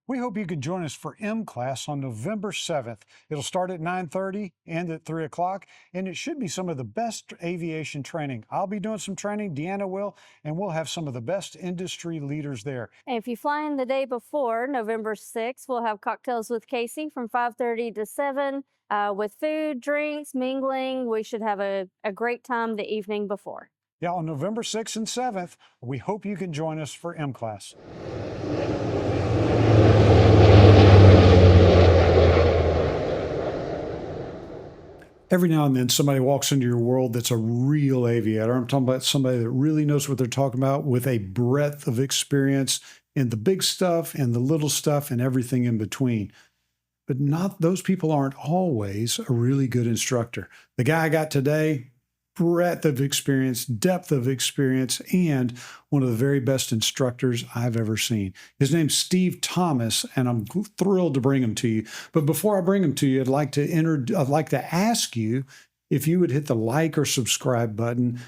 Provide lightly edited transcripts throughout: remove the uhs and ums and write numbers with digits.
We hope you can join us for MClass on November 7th. It'll start at 9:30, end at 3 o'clock, and it should be some of the best aviation training. I'll be doing some training, Deanna will, and we'll have some of the best industry leaders there. And if you fly in the day before, November 6th, we'll have cocktails with Casey from 5:30 to 7 with food, drinks, mingling. We should have a great time the evening before. Yeah, on November 6th and 7th, we hope you can join us for MClass. Every now and then somebody walks into your world that's a real aviator. I'm talking about somebody that really knows what they're talking about with a breadth of experience in the big stuff and the little stuff and everything in between. But not those people aren't always a really good instructor. The guy I got today, breadth of experience, depth of experience, and one of the very best instructors I've ever seen. His name's Steve Thomas, and I'm thrilled to bring him to you. But before I bring him to you, I'd like to ask you if you would hit the like or subscribe button.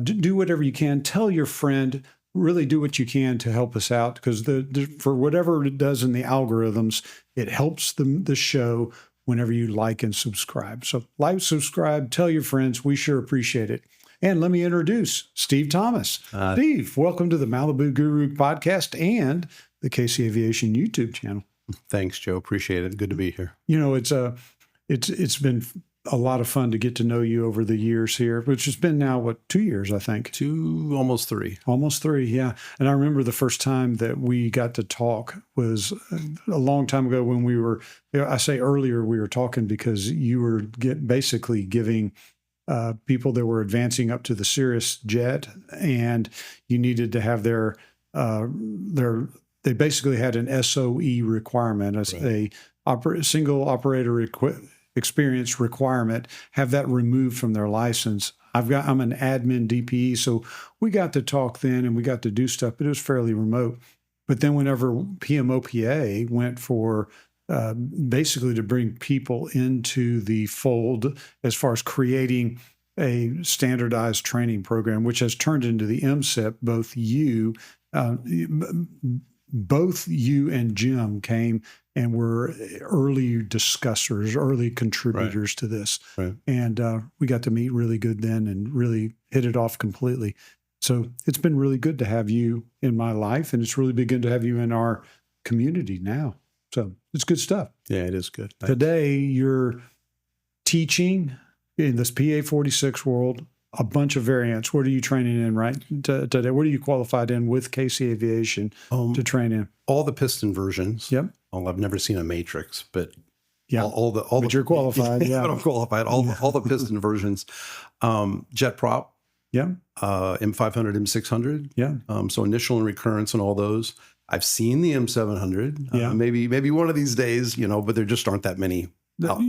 Do whatever you can. Tell your friend. Really do what you can to help us out, because for whatever it does in the algorithms, it helps the show whenever you like and subscribe. So like, subscribe, tell your friends. We sure appreciate it. And let me introduce Steve Thomas. Steve, welcome to the Malibu Guru podcast and the KC Aviation YouTube channel. Thanks, Joe. Appreciate it. Good to be here. You know, it's been a lot of fun to get to know you over the years here, which has been now, 2 years, I think. Almost three. Almost three, yeah. And I remember the first time that we got to talk was a long time ago when we were, I say earlier we were talking because you were basically giving people that were advancing up to the Cirrus jet, and you needed to have they basically had an SOE requirement, as a single operator experience requirement, have that removed from their license. I'm an admin DPE, so we got to talk then and we got to do stuff, but it was fairly remote. But then whenever PMOPA went for basically to bring people into the fold as far as creating a standardized training program, which has turned into the MCIP, both you and Jim came and were early discussers, early contributors to this. Right. And we got to meet really good then and really hit it off completely. So it's been really good to have you in my life, and it's really been good to have you in our community now. So it's good stuff. Yeah, it is good. Thanks. Today, you're teaching in this PA-46 world a bunch of variants. What are you training in today? What are you qualified in with KC Aviation to train in? All the piston versions. Yep. I've never seen a Matrix, but yeah, but you're qualified. Yeah, but I'm qualified. All the piston versions. Jet prop. Yeah. M500, M600. Yeah. So initial and recurrence and all those. I've seen the M700. Yeah. Maybe one of these days, but there just aren't that many out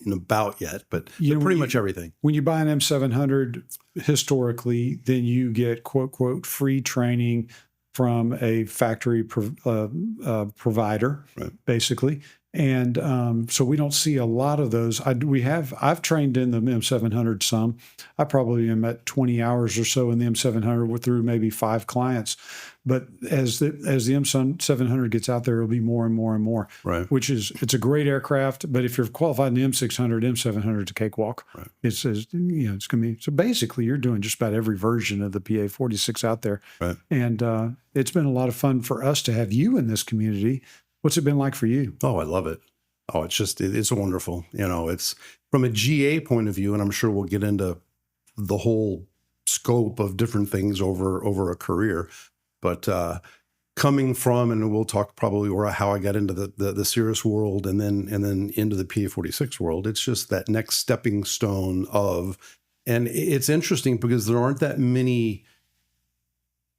and about yet, but pretty much everything. When you buy an M700 historically, then you get quote, quote, free training from a factory provider, right, basically. And so we don't see a lot of those. I've trained in the M700 some. I probably am at 20 hours or so in the M700 through maybe 5 clients. But as the M700 gets out there, it'll be more and more and more. Right. It's a great aircraft. But if you're qualified in the M600, M700 is a cakewalk. Right. It's going to be. So basically, you're doing just about every version of the PA-46 out there. Right. And it's been a lot of fun for us to have you in this community. What's it been like for you? Oh, I love it. Oh, it's wonderful. It's from a GA point of view, and I'm sure we'll get into the whole scope of different things over a career. But coming from, and we'll talk probably how I got into the Cirrus world and then into the PA-46 world. It's just that next stepping stone and it's interesting because there aren't that many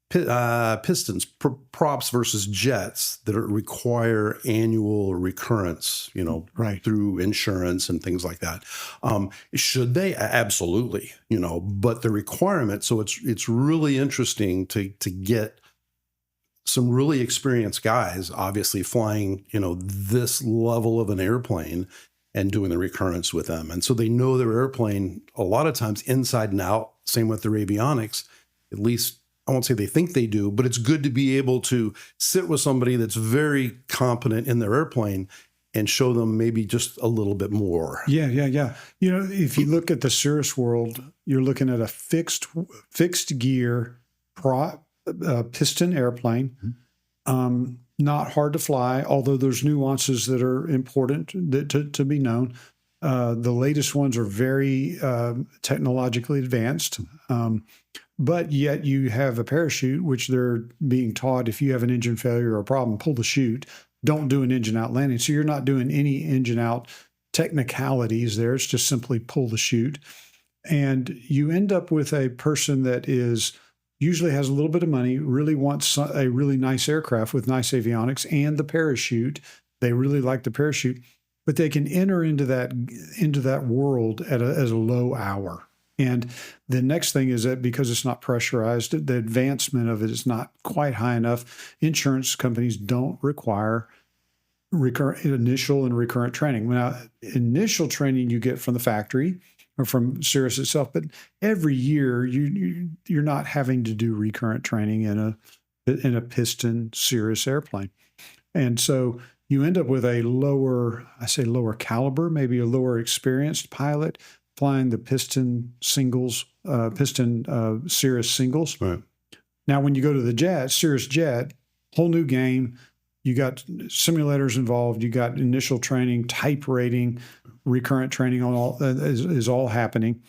pistons, props versus jets that require annual recurrence, right, through insurance and things like that. Should they? Absolutely, but the requirement. So it's really interesting to get some really experienced guys, obviously flying, this level of an airplane and doing the recurrence with them. And so they know their airplane a lot of times inside and out. Same with their avionics, at least I won't say they think they do, but it's good to be able to sit with somebody that's very competent in their airplane and show them maybe just a little bit more. Yeah. You know, if you look at the Cirrus world, you're looking at a fixed gear piston airplane. Not hard to fly, although there's nuances that are important to be known. The latest ones are very technologically advanced, but yet you have a parachute, which they're being taught if you have an engine failure or a problem, pull the chute. Don't do an engine out landing. So you're not doing any engine out technicalities there. It's just simply pull the chute. And you end up with a person that usually has a little bit of money, really wants a really nice aircraft with nice avionics and the parachute. They really like the parachute, but they can enter into that world as a low hour. And the next thing is that because it's not pressurized, the advancement of it is not quite high enough. Insurance companies don't require initial and recurrent training. Now, initial training you get from the factory or from Cirrus itself, but every year you're not having to do recurrent training in a piston Cirrus airplane, and so you end up with a lower caliber, maybe a lower experienced pilot flying the piston Cirrus singles. Right. Now, when you go to the Cirrus jet, whole new game. You got simulators involved. You got initial training, type rating, recurrent training on all is all happening,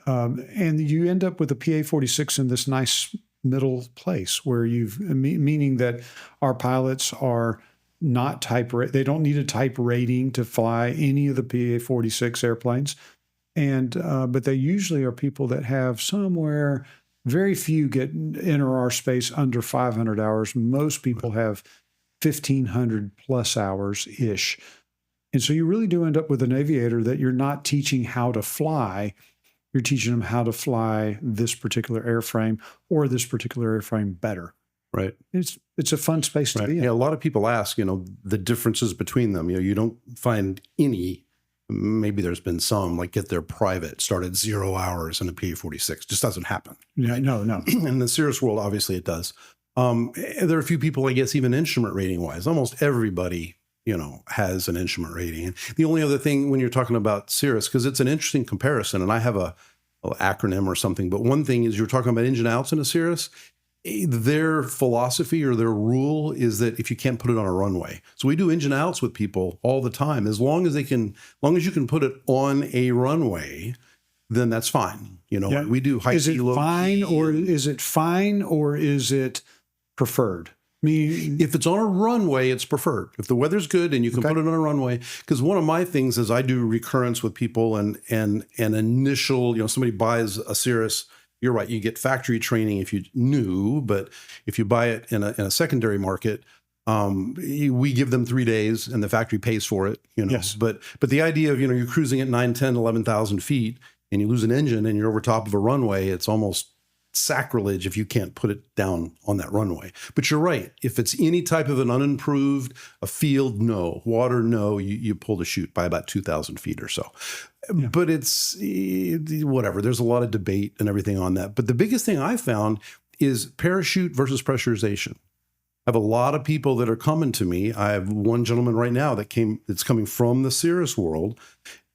and you end up with a PA-46 in this nice middle place where meaning that our pilots are not they don't need a type rating to fly any of the PA-46 airplanes, and but they usually are people that have somewhere. Very few enter our space under 500 hours. Most people have 1,500 plus hours ish. And so you really do end up with an aviator that you're not teaching how to fly. You're teaching them how to fly this particular airframe or this particular airframe better. Right. It's a fun space to be in. Yeah, a lot of people ask, the differences between them. You don't find any, maybe there's been some, like get their private, start at 0 hours in a PA-46. Just doesn't happen. Yeah, no. In the Cirrus world, obviously it does. There are a few people, I guess, even instrument rating wise, almost everybody, has an instrument rating. And the only other thing when you're talking about Cirrus, because it's an interesting comparison, and I have a acronym or something, but one thing is you're talking about engine outs in a Cirrus. Their philosophy or their rule is that if you can't put it on a runway. So we do engine outs with people all the time. As long as you can put it on a runway, then that's fine. Yeah. We do high Is it low fine key. or is it preferred? I mean, If it's on a runway, it's preferred. If the weather's good and you can put it on a runway, because one of my things is I do recurrence with people and initial, somebody buys a Cirrus. You're right. You get factory training if you knew, but if you buy it in a secondary market, we give them 3 days and the factory pays for it. Yes. But the idea of you're cruising at 9, 10, 11,000 feet and you lose an engine and you're over top of a runway, it's almost sacrilege if you can't put it down on that runway. But you're right. If it's any type of an unimproved, a field, no. Water, no. You pull the chute by about 2,000 feet or so. Yeah. But it's whatever. There's a lot of debate and everything on that. But the biggest thing I found is parachute versus pressurization. I have a lot of people that are coming to me. I have one gentleman right now that's coming from the Cirrus world.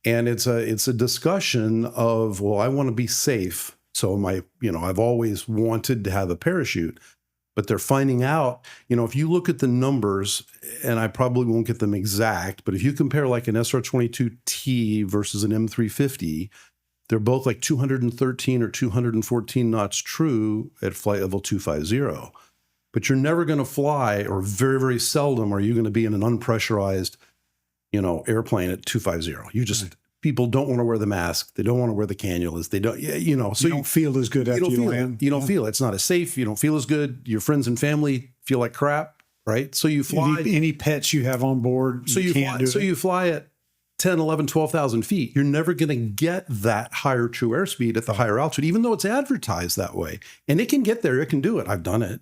And it's a discussion of, well, I want to be safe. So I've always wanted to have a parachute, but they're finding out, if you look at the numbers, and I probably won't get them exact, but if you compare like an SR-22T versus an M350, they're both like 213 or 214 knots true at flight level 250. But you're never going to fly, or very, very seldom are you going to be in an unpressurized, airplane at 250. You just... People don't want to wear the mask. They don't want to wear the cannulas. They don't, So you don't feel as good after you land. You don't feel it. It's not as safe. You don't feel as good. Your friends and family feel like crap, right? So you fly. Any pets you have on board, you fly at 10, 11, 12,000 feet. You're never going to get that higher true airspeed at the higher altitude, even though it's advertised that way. And it can get there. It can do it. I've done it.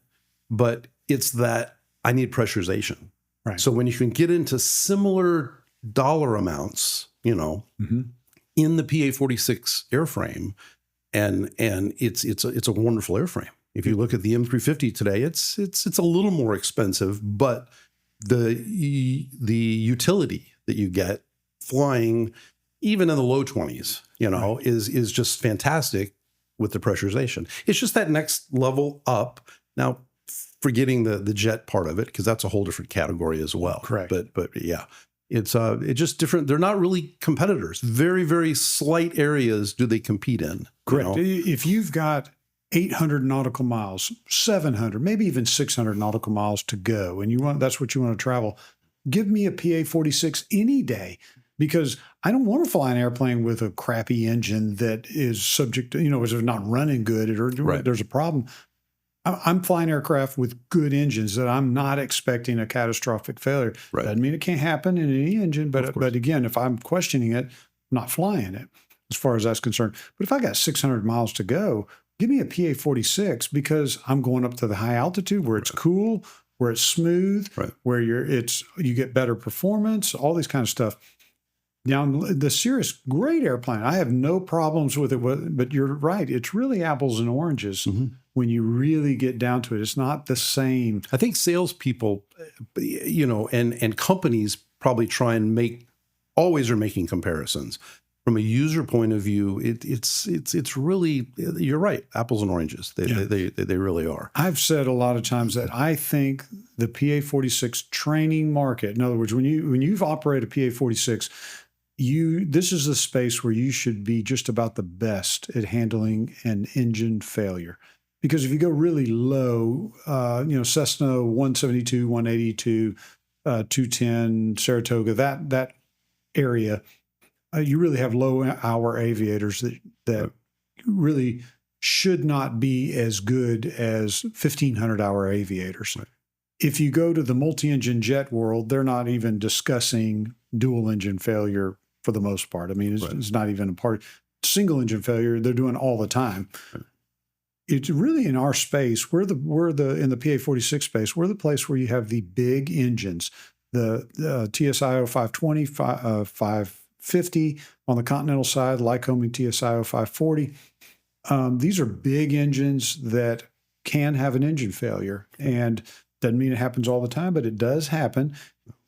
But it's that I need pressurization. Right. So when you can get into similar dollar amounts, in the PA-46 airframe, and it's a wonderful airframe. If you look at the M350 today, it's a little more expensive, but the utility that you get flying even in the low 20s, is just fantastic with the pressurization. It's just that next level up. Now, forgetting the jet part of it, because that's a whole different category as well. Correct. But yeah, it's just different. They're not really competitors. Very, very slight areas do they compete in. Correct. If you've got 800 nautical miles, 700, maybe even 600 nautical miles to go, and that's what you want to travel, give me a PA-46 any day, because I don't want to fly an airplane with a crappy engine that is subject to, is not running good or there's a problem. I'm flying aircraft with good engines that I'm not expecting a catastrophic failure. Right. Doesn't mean it can't happen in any engine, but again, if I'm questioning it, I'm not flying it as far as that's concerned. But if I got 600 miles to go, give me a PA-46, because I'm going up to the high altitude where it's cool, where it's smooth, where you get better performance, all these kind of stuff. Now, the Cirrus, great airplane. I have no problems with it, but you're right. It's really apples and oranges when you really get down to it. It's not the same. I think salespeople, and companies probably try and always are making comparisons. From a user point of view, it's really, you're right, apples and oranges. They really are. I've said a lot of times that I think the PA-46 training market, in other words, when you've operated a PA-46, this is the space where you should be just about the best at handling an engine failure. Because if you go really low, Cessna 172, 182, 210, Saratoga, that area, you really have low-hour aviators that really should not be as good as 1,500-hour aviators. Right. If you go to the multi-engine jet world, they're not even discussing dual-engine failure for the most part. I mean, it's not even a part. Single-engine failure, they're doing all the time. Right. It's really in our space. We're in the PA-46 space. We're the place where you have the big engines, the TSIO 520, 550 on the Continental side, Lycoming TSIO 540. These are big engines that can have an engine failure, and doesn't mean it happens all the time, but it does happen.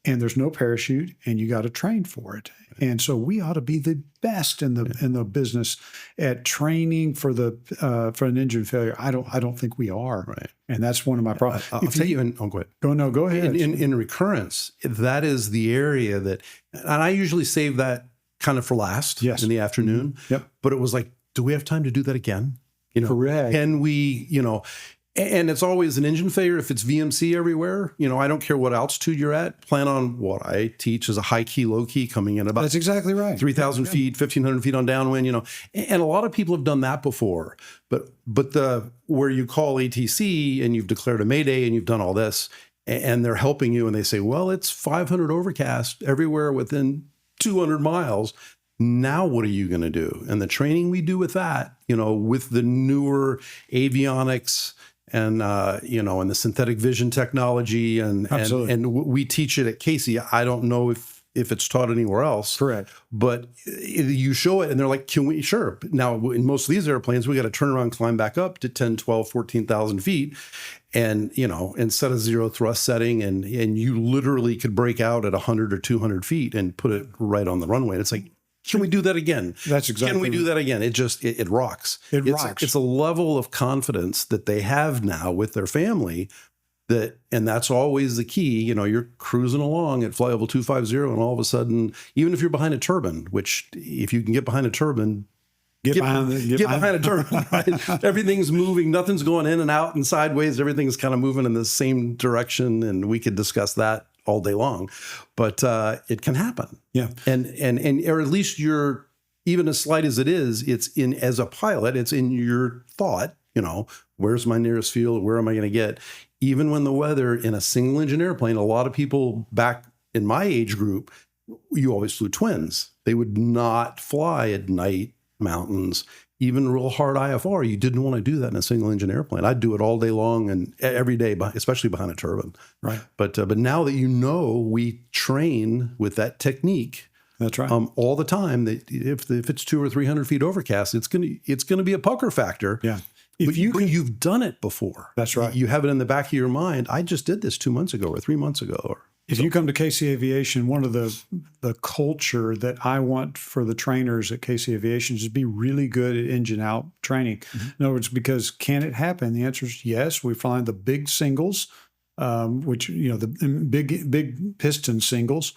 And there's no parachute, and you got to train for it. And so we ought to be the best in the business at training for an engine failure. I don't think we are. Right. And that's one of my problems. I'll tell you. Go ahead. Go ahead. In recurrence, that is the area that, and I usually save that kind of for last in the afternoon. Yep. But it was like, do we have time to do that again? Correct. Can we, and it's always an engine failure. If it's VMC everywhere, I don't care what altitude you're at, plan on what I teach is a high key, low key coming in about that's exactly right. 3,000 feet, 1,500 feet on downwind, and a lot of people have done that before, but where you call ATC and you've declared a Mayday and you've done all this and they're helping you and they say, well, it's 500 overcast everywhere within 200 miles. Now, what are you going to do? And the training we do with that, with the newer avionics and, and the synthetic vision technology and we teach it at Casey. I don't know if it's taught anywhere else. Correct. But you show it and they're like, can we? Sure. Now, in most of these airplanes, we got to turn around, climb back up to 10, 12, 14,000 feet. And, and set a zero thrust setting. And you literally could break out at 100 or 200 feet and put it right on the runway. And it's like, can we do that again? That's exactly. Can we do that again? It rocks. It rocks. It's a level of confidence that they have now with their family and that's always the key. You're cruising along at flight level 250 and all of a sudden, even if you're behind a turbine, which if you can get behind a turbine, get behind a turbine, right? Everything's moving. Nothing's going in and out and sideways. Everything's kind of moving in the same direction. And we could discuss that all day long, but it can happen. Yeah. And or at least you're, even as slight as it is, as a pilot, it's in your thought, where's my nearest field? Where am I going to get? Even when the weather in a single engine airplane, a lot of people back in my age group, you always flew twins. They would not fly at night, mountains, even real hard IFR. You didn't want to do that in a single engine airplane. I'd do it all day long and every day, especially behind a turbine. Right. But now that we train with that technique. That's right. All the time. That if it's 200 or 300 feet overcast, it's going to be a pucker factor. Yeah. If you can, you've done it before. That's right. You have it in the back of your mind. I just did this 2 months ago or 3 months ago. Or if you come to KC Aviation, one of the culture that I want for the trainers at KC Aviation is to be really good at engine out training. In other words, because can it happen? The answer is yes. We find the big singles, which, the big piston singles,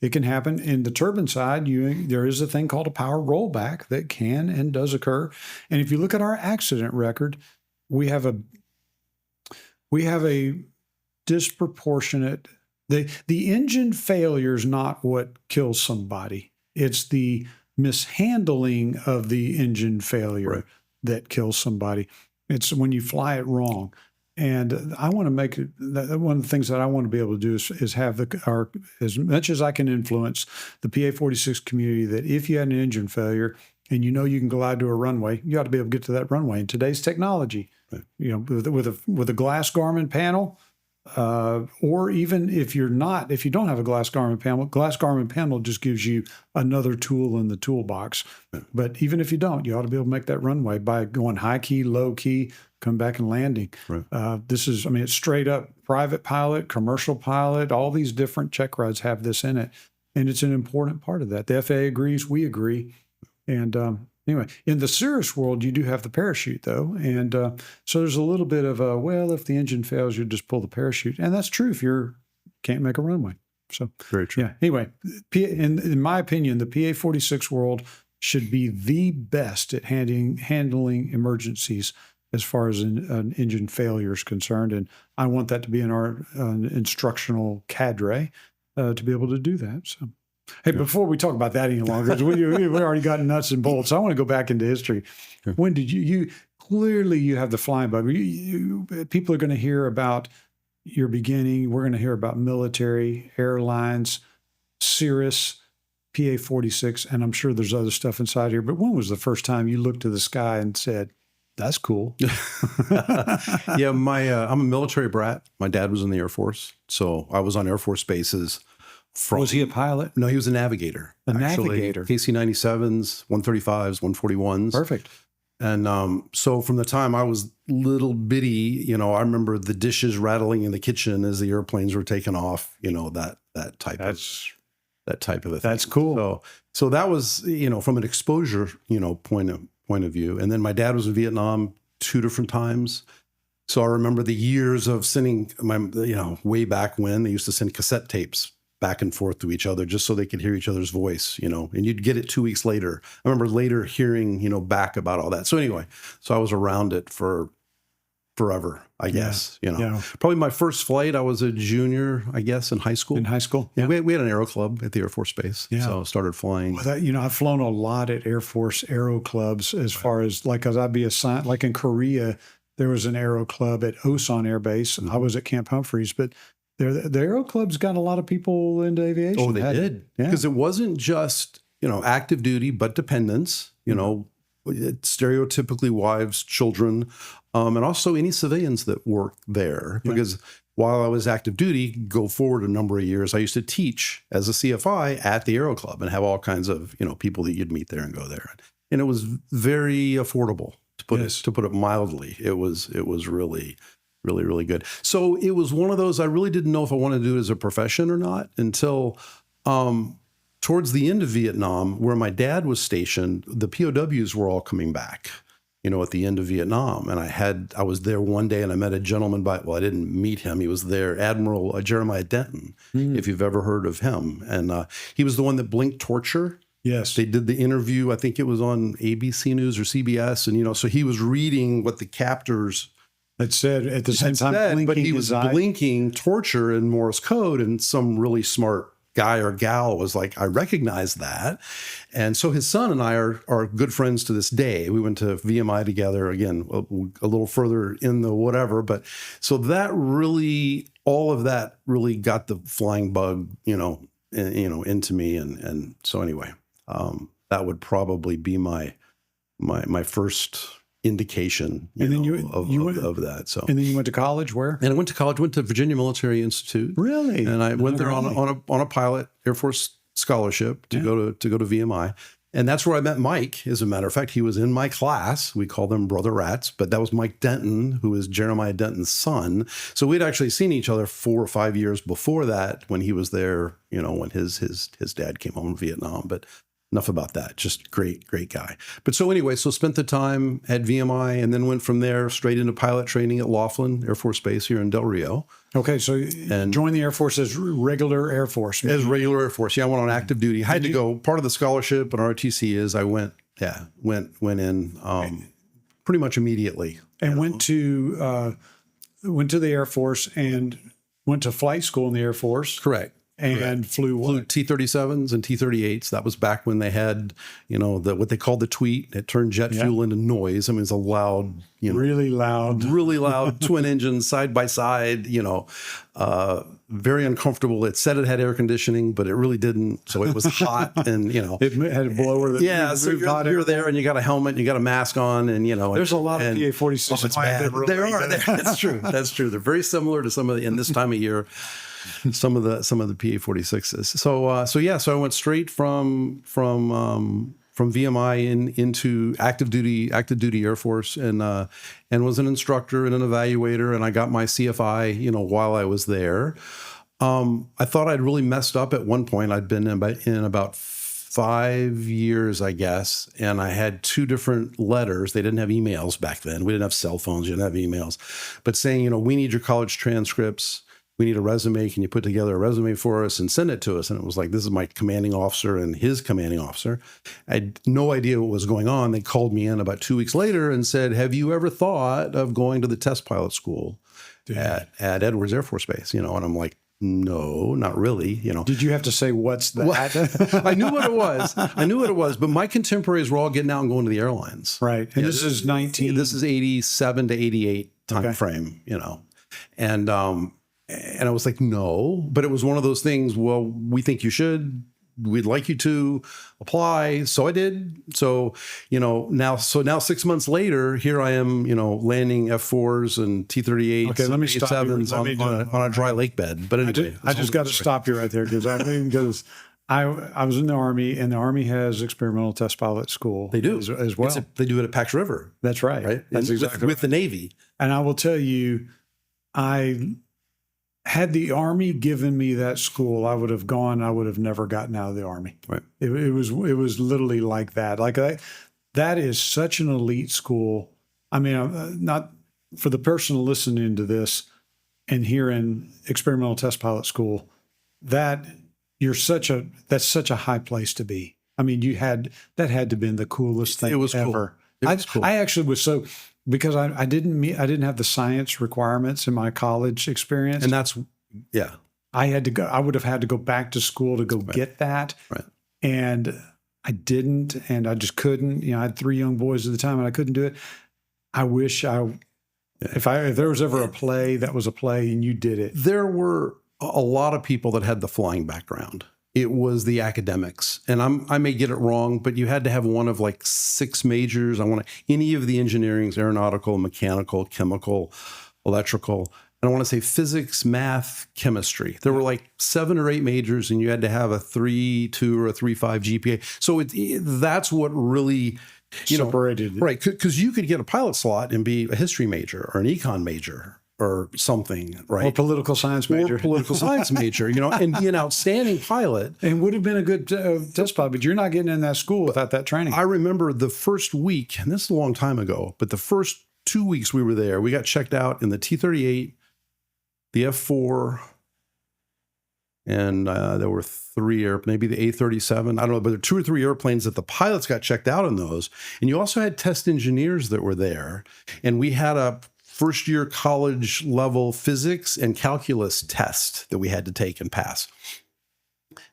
it can happen. In the turbine side, there is a thing called a power rollback that can and does occur. And if you look at our accident record, we have a disproportionate. The engine failure is not what kills somebody. It's the mishandling of the engine failure that kills somebody. It's when you fly it wrong. And I want to make it one of the things that I want to be able to do is have as much as I can influence the PA-46 community, that if you had an engine failure and you can glide to a runway, you ought to be able to get to that runway. In today's technology, with a glass Garmin panel, or even if you don't have a glass Garmin panel just gives you another tool in the toolbox. But even if you don't, you ought to be able to make that runway by going high key, low key, come back and landing. Right. It's straight up private pilot, commercial pilot, all these different check rides have this in it. And it's an important part of that. The FAA agrees, we agree. And anyway, in the Cirrus world, you do have the parachute, though. And so there's a little bit of if the engine fails, you just pull the parachute. And that's true if you can't make a runway. So very true. Yeah. Anyway, in my opinion, the PA-46 world should be the best at handling emergencies as far as an engine failure is concerned. And I want that to be in our instructional cadre to be able to do that. So, hey, before we talk about that any longer, we already got nuts and bolts. I want to go back into history. Sure. When did you clearly you have the flying bug. People are going to hear about your beginning. We're going to hear about military, airlines, Cirrus, PA-46, and I'm sure there's other stuff inside here. But when was the first time you looked to the sky and said, that's cool? Yeah, I'm a military brat. My dad was in the Air Force, so I was on Air Force bases. Was he a pilot? No, he was a navigator. Navigator. KC-97s, 135s, 141s. Perfect. And so from the time I was little bitty, I remember the dishes rattling in the kitchen as the airplanes were taking off. That type of a thing. That's cool. So that was from an exposure point of view. And then my dad was in Vietnam 2 different times. So I remember the years of sending way back when they used to send cassette tapes back and forth to each other just so they could hear each other's voice, and you'd get it 2 weeks later. I remember later hearing, back about all that. So anyway, I was around it for forever, I guess, Probably my first flight, I was a junior, I guess, in high school. In high school? Yeah. We had an aero club at the Air Force Base. Yeah. So I started flying. Well, I've flown a lot at Air Force aero clubs as far as because I'd be assigned, like in Korea, there was an aero club at Osan Air Base. I was at Camp Humphreys, but the aero clubs got a lot of people into aviation. Oh, they did. Because it wasn't just, active duty, but dependents, stereotypically wives, children, and also any civilians that work there. Yeah. Because while I was active duty, go forward a number of years, I used to teach as a CFI at the Aero Club and have all kinds of, people that you'd meet there and go there. And it was very affordable, to put it mildly. It was really, really, really good. So it was one of those, I really didn't know if I wanted to do it as a profession or not until towards the end of Vietnam, where my dad was stationed, the POWs were all coming back, at the end of Vietnam. And I was there one day and I met a gentleman I didn't meet him. He was there, Admiral Jeremiah Denton, if you've ever heard of him. And he was the one that blinked torture. Yes. They did the interview. I think it was on ABC News or CBS. And, so he was reading what the captors had said at the same time, but he was blinking torture in Morse code, and some really smart guy or gal was like, I recognize that. And so his son and I are good friends to this day. We went to VMI together, again, a little further in the whatever. But so that really, all of that really got the flying bug, into me. And so anyway, that would probably be my first indication of that. So, and then you went to college where? And I went to Virginia Military Institute. Really? And I went there on a pilot Air Force scholarship to go to VMI. And that's where I met Mike. As a matter of fact, he was in my class. We call them Brother Rats, but that was Mike Denton, who is Jeremiah Denton's son. So we'd actually seen each other 4 or 5 years before that when he was there, when his dad came home from Vietnam. But enough about that. Just great guy. But so anyway, so spent the time at VMI and then went from there straight into pilot training at Laughlin Air Force Base here in Del Rio. Okay, so joined the Air Force as regular Air Force. As regular Air Force. Yeah, I went on active duty. I had to go. Part of the scholarship at ROTC is I went in pretty much immediately. And went to the Air Force and went to flight school in the Air Force. Correct. And flew T-37s and T-38s. That was back when they had, what they called the tweet. It turned jet fuel into noise. I mean, it's a loud, really loud twin engines side by side, very uncomfortable. It said it had air conditioning, but it really didn't. So it was hot and, it had a blower that so you're there and you got a helmet, and you got a mask on and, There's a lot of PA-46. It's bad. There are. That's true. That's true. They're very similar to some of in this time of year. Some of the PA-46s. So I went straight from VMI into active duty Air Force and was an instructor and an evaluator, and I got my CFI while I was there. I thought I'd really messed up at one point. I'd been in about 5 years, I guess, and I had 2 different letters. They didn't have emails back then. We didn't have cell phones. You didn't have emails, but saying we need your college transcripts. We need a resume. Can you put together a resume for us and send it to us? And it was like, this is my commanding officer and his commanding officer. I had no idea what was going on. They called me in about 2 weeks later and said, have you ever thought of going to the test pilot school at Edwards Air Force Base? And I'm like, no, not really. Did you have to say, what's that? I knew what it was. But my contemporaries were all getting out and going to the airlines. Right. And this is 87 to 88 time frame, And I was like, no, but it was one of those things. Well, we think you should. We'd like you to apply. So I did. So, now 6 months later, here I am, landing F4s and T-38s. Okay, let me stop you. on a dry lake bed. But anyway, I just got to stop you right there because I was in the Army, and the Army has experimental test pilot school. They do as well. They do it at Pax River. That's right. Right. That's exactly with the Navy. And I will tell you, had the Army given me that school, I would have gone. I would have never gotten out of the Army. Right. It was literally like that. That is such an elite school. I mean, not for the person listening to this and hearing experimental test pilot school. That's such a high place to be. I mean, that had to have been the coolest thing ever. It was cool. I actually was so. Because I didn't have the science requirements in my college experience. And that's, I had to go, I would have had to go back to school to go get that. Right. And I didn't, and I just couldn't. I had 3 young boys at the time and I couldn't do it. I wish if there was ever a play, that was a play and you did it. There were a lot of people that had the flying background. It was the academics, and I may get it wrong, but you had to have one of like 6 majors. Any of the engineerings, aeronautical, mechanical, chemical, electrical, and I want to say physics, math, chemistry. There were like 7 or 8 majors, and you had to have a 3.2 or a 3.5 GPA. So that's what really separated, right? Because you could get a pilot slot and be a history major or an econ major or something, right? Or political science major. And be an outstanding pilot. And would have been a good test pilot, but you're not getting in that school without that training. I remember the first week, and this is a long time ago, but the first 2 weeks we were there, we got checked out in the T-38, the F4, and there were 3 maybe the A-37. I don't know, but there were 2 or 3 airplanes that the pilots got checked out in those. And you also had test engineers that were there. And we had a first-year college level physics and calculus test that we had to take and pass.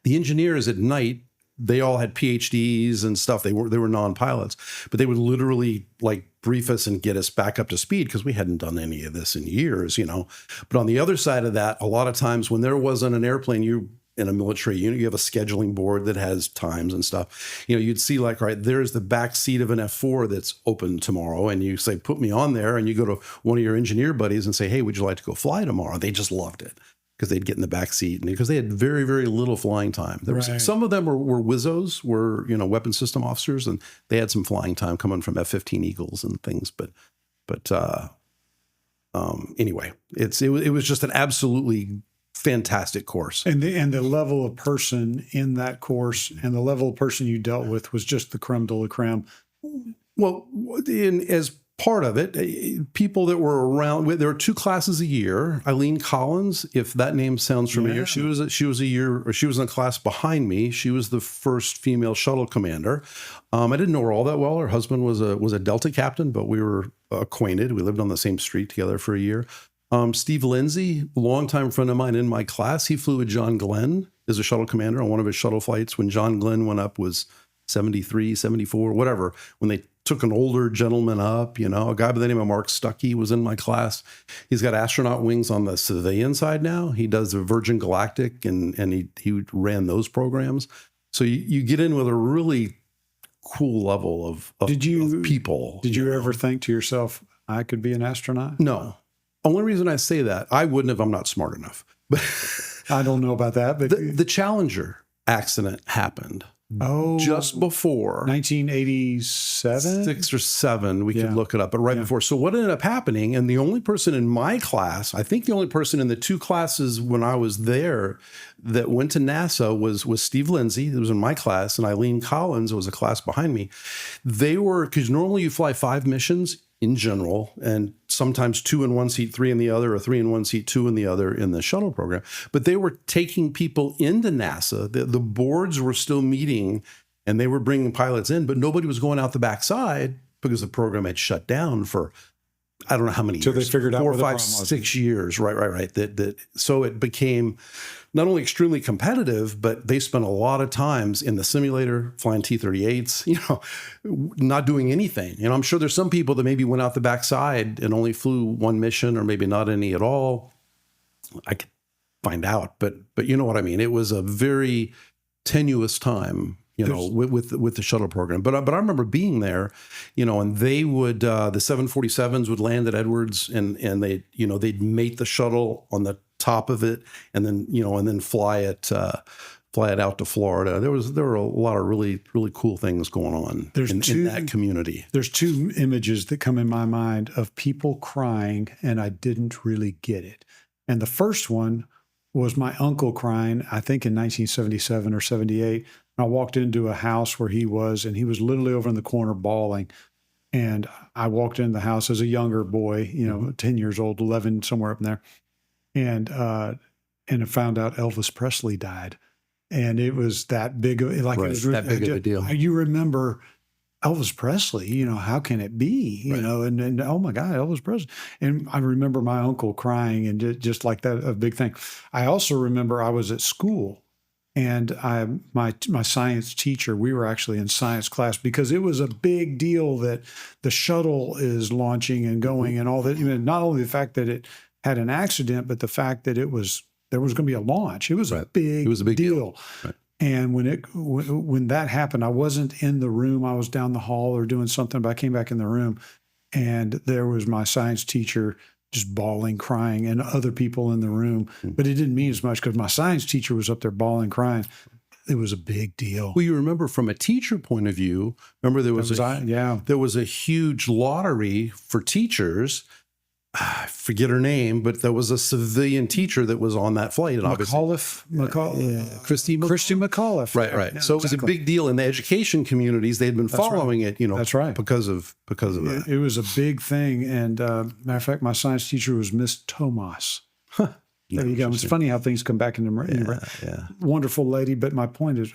The engineers at night, they all had PhDs and stuff. They were non-pilots, but they would literally like brief us and get us back up to speed because we hadn't done any of this in years, But on the other side of that, a lot of times when there wasn't an airplane, in a military unit, you have a scheduling board that has times and stuff. You'd see like, right, there's the back seat of an F4 that's open tomorrow. And you say, put me on there. And you go to one of your engineer buddies and say, hey, would you like to go fly tomorrow? They just loved it because they'd get in the back seat, and because they had very, very little flying time. There was, Right. some of them were WISOs, were, you know, weapon system officers, and they had some flying time coming from F-15 Eagles and things. But anyway, it was just an absolutely fantastic course. And the level of person in that course and the level of person you dealt with was just the creme de la creme. Well, as part of it, people that were around, there were 2 classes a year. Eileen Collins, if that name sounds familiar, Yeah. she was in a class behind me. She was the first female shuttle commander. I didn't know her all that well. Her husband was a Delta captain, but we were acquainted. We lived on the same street together for a year. Steve Lindsay, a longtime friend of mine in my class, he flew with John Glenn as a shuttle commander on one of his shuttle flights when John Glenn went up, was 73, 74, whatever, when they took an older gentleman up. You know, a guy by the name of Mark Stuckey was in my class. He's got astronaut wings on the civilian side now. He does the Virgin Galactic, and he ran those programs. So you get in with a really cool level of people. Did you ever think to yourself, I could be an astronaut? No. Only reason I say that, I wouldn't have. I'm not smart enough. But I don't know about that. But the Challenger accident happened just before 1987, 6 or 7. We could look it up, but right before. So what ended up happening, and the only person in my class, I think the only person in the 2 classes when I was there that went to NASA was Steve Lindsay, that was in my class, and Eileen Collins was a class behind me. They were, because normally you fly 5 missions in general, and sometimes 2 in one seat, 3 in the other, or 3 in one seat, 2 in the other in the shuttle program. But they were taking people into NASA. The boards were still meeting, and they were bringing pilots in, but nobody was going out the backside because the program had shut down for, I don't know how many years. So they figured out 4, where the 5, problem was. 6 years. Right. So it became not only extremely competitive, but they spent a lot of times in the simulator flying T-38s, you know, not doing anything. You know, I'm sure there's some people that maybe went out the backside and only flew 1 mission, or maybe not any at all. I could find out, but you know what I mean. It was a very tenuous time, you know, with the shuttle program. But I remember being there, you know, and they would the 747s would land at Edwards, and they, you know, they'd mate the shuttle on the top of it, and then fly it out to Florida. There were a lot of really, really cool things going on in that community. There's 2 images that come in my mind of people crying, and I didn't really get it. And the first one was my uncle crying, I think in 1977 or 78. I walked into a house where he was, and he was literally over in the corner bawling. And I walked into the house as a younger boy, you know, 10 years old, 11, somewhere up in there. And I found out Elvis Presley died. And it was that big of, like, Right, it was really, that big of a deal. You remember Elvis Presley, you know, how can it be, you know, and oh my God, Elvis Presley. And I remember my uncle crying, and just like that, a big thing. I also remember I was at school, and my science teacher, we were actually in science class because it was a big deal that the shuttle is launching and going and all that. You know, not only the fact that it had an accident, but the fact that there was going to be a launch. It was a big deal. Right. And when that happened, I wasn't in the room. I was down the hall or doing something, but I came back in the room, and there was my science teacher just bawling, crying, and other people in the room. But it didn't mean as much because my science teacher was up there bawling, crying. It was a big deal. Well, you remember from a teacher point of view, remember there was a huge lottery for teachers. I forget her name, but there was a civilian teacher that was on that flight. And Christy McAuliffe. Right. Yeah, so it was a big deal in the education communities. They had been following it, you know, That's right. because of that. It was a big thing. And matter of fact, my science teacher was Miss Thomas. There you go. It's funny how things come back into wonderful lady. But my point is,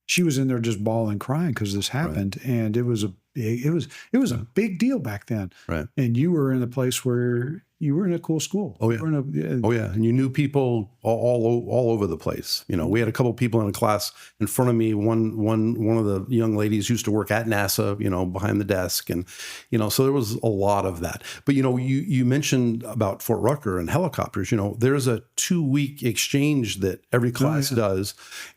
she was in there just bawling, crying because this happened, and it was a big deal back then. Right. And you were in a place where you were in a cool school. Oh yeah. And you knew people all over the place. You know, we had a couple of people in a class in front of me. One of the young ladies used to work at NASA, you know, behind the desk, and you know, so there was a lot of that. But you know, you mentioned about Fort Rucker and helicopters. You know, there's a 2-week exchange that every class does,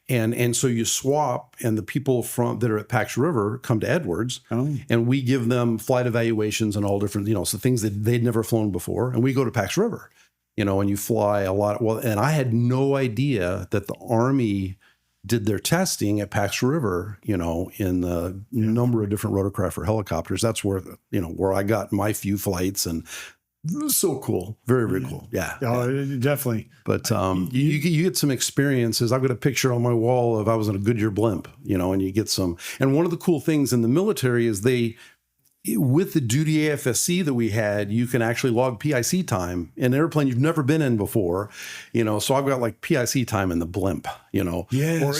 and so you swap, and the people that are at Pax River come to Edwards, and we give them flight evaluations and all different, you know, so things that they'd never flown before. And we go to Pax River, and you fly a lot. Well, and I had no idea that the Army did their testing at Pax River, in the number of different rotorcraft for helicopters. That's where, where I got my few flights, and it was so cool. Very, very cool. Yeah. Definitely. But you get some experiences. I've got a picture on my wall of I was in a Goodyear blimp, and you get some. And one of the cool things in the military is with the duty AFSC that we had, you can actually log PIC time in an airplane you've never been in before, so I've got like PIC time in the blimp, Yes. Or,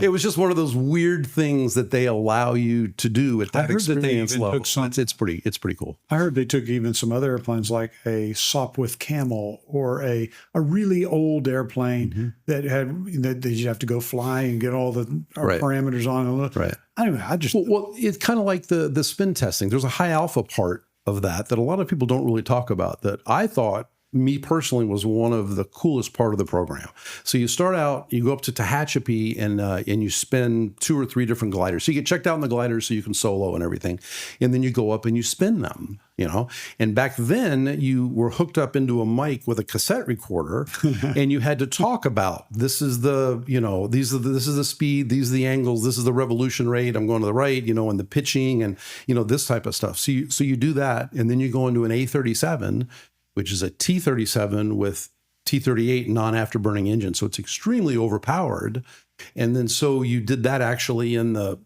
it was just one of those weird things that they allow you to do at that experience level. It's pretty cool. I heard they took even some other airplanes like a Sopwith Camel or a really old airplane that you have to go fly and get all the parameters on. Right. Anyway, well, it's kind of like the spin testing. There's a high alpha part of that a lot of people don't really talk about, that I thought, me personally, was one of the coolest part of the program. So you start out, you go up to Tehachapi, and you spin 2 or 3 different gliders. So you get checked out in the gliders so you can solo and everything. And then you go up and you spin them, And back then you were hooked up into a mic with a cassette recorder and you had to talk about, this is the, this is the speed, these are the angles, this is the revolution rate, I'm going to the right, and the pitching and, this type of stuff. So you do that, and then you go into an A37, which is a T-37 with T-38 non-afterburning engine. So it's extremely overpowered. And then so you did that actually in the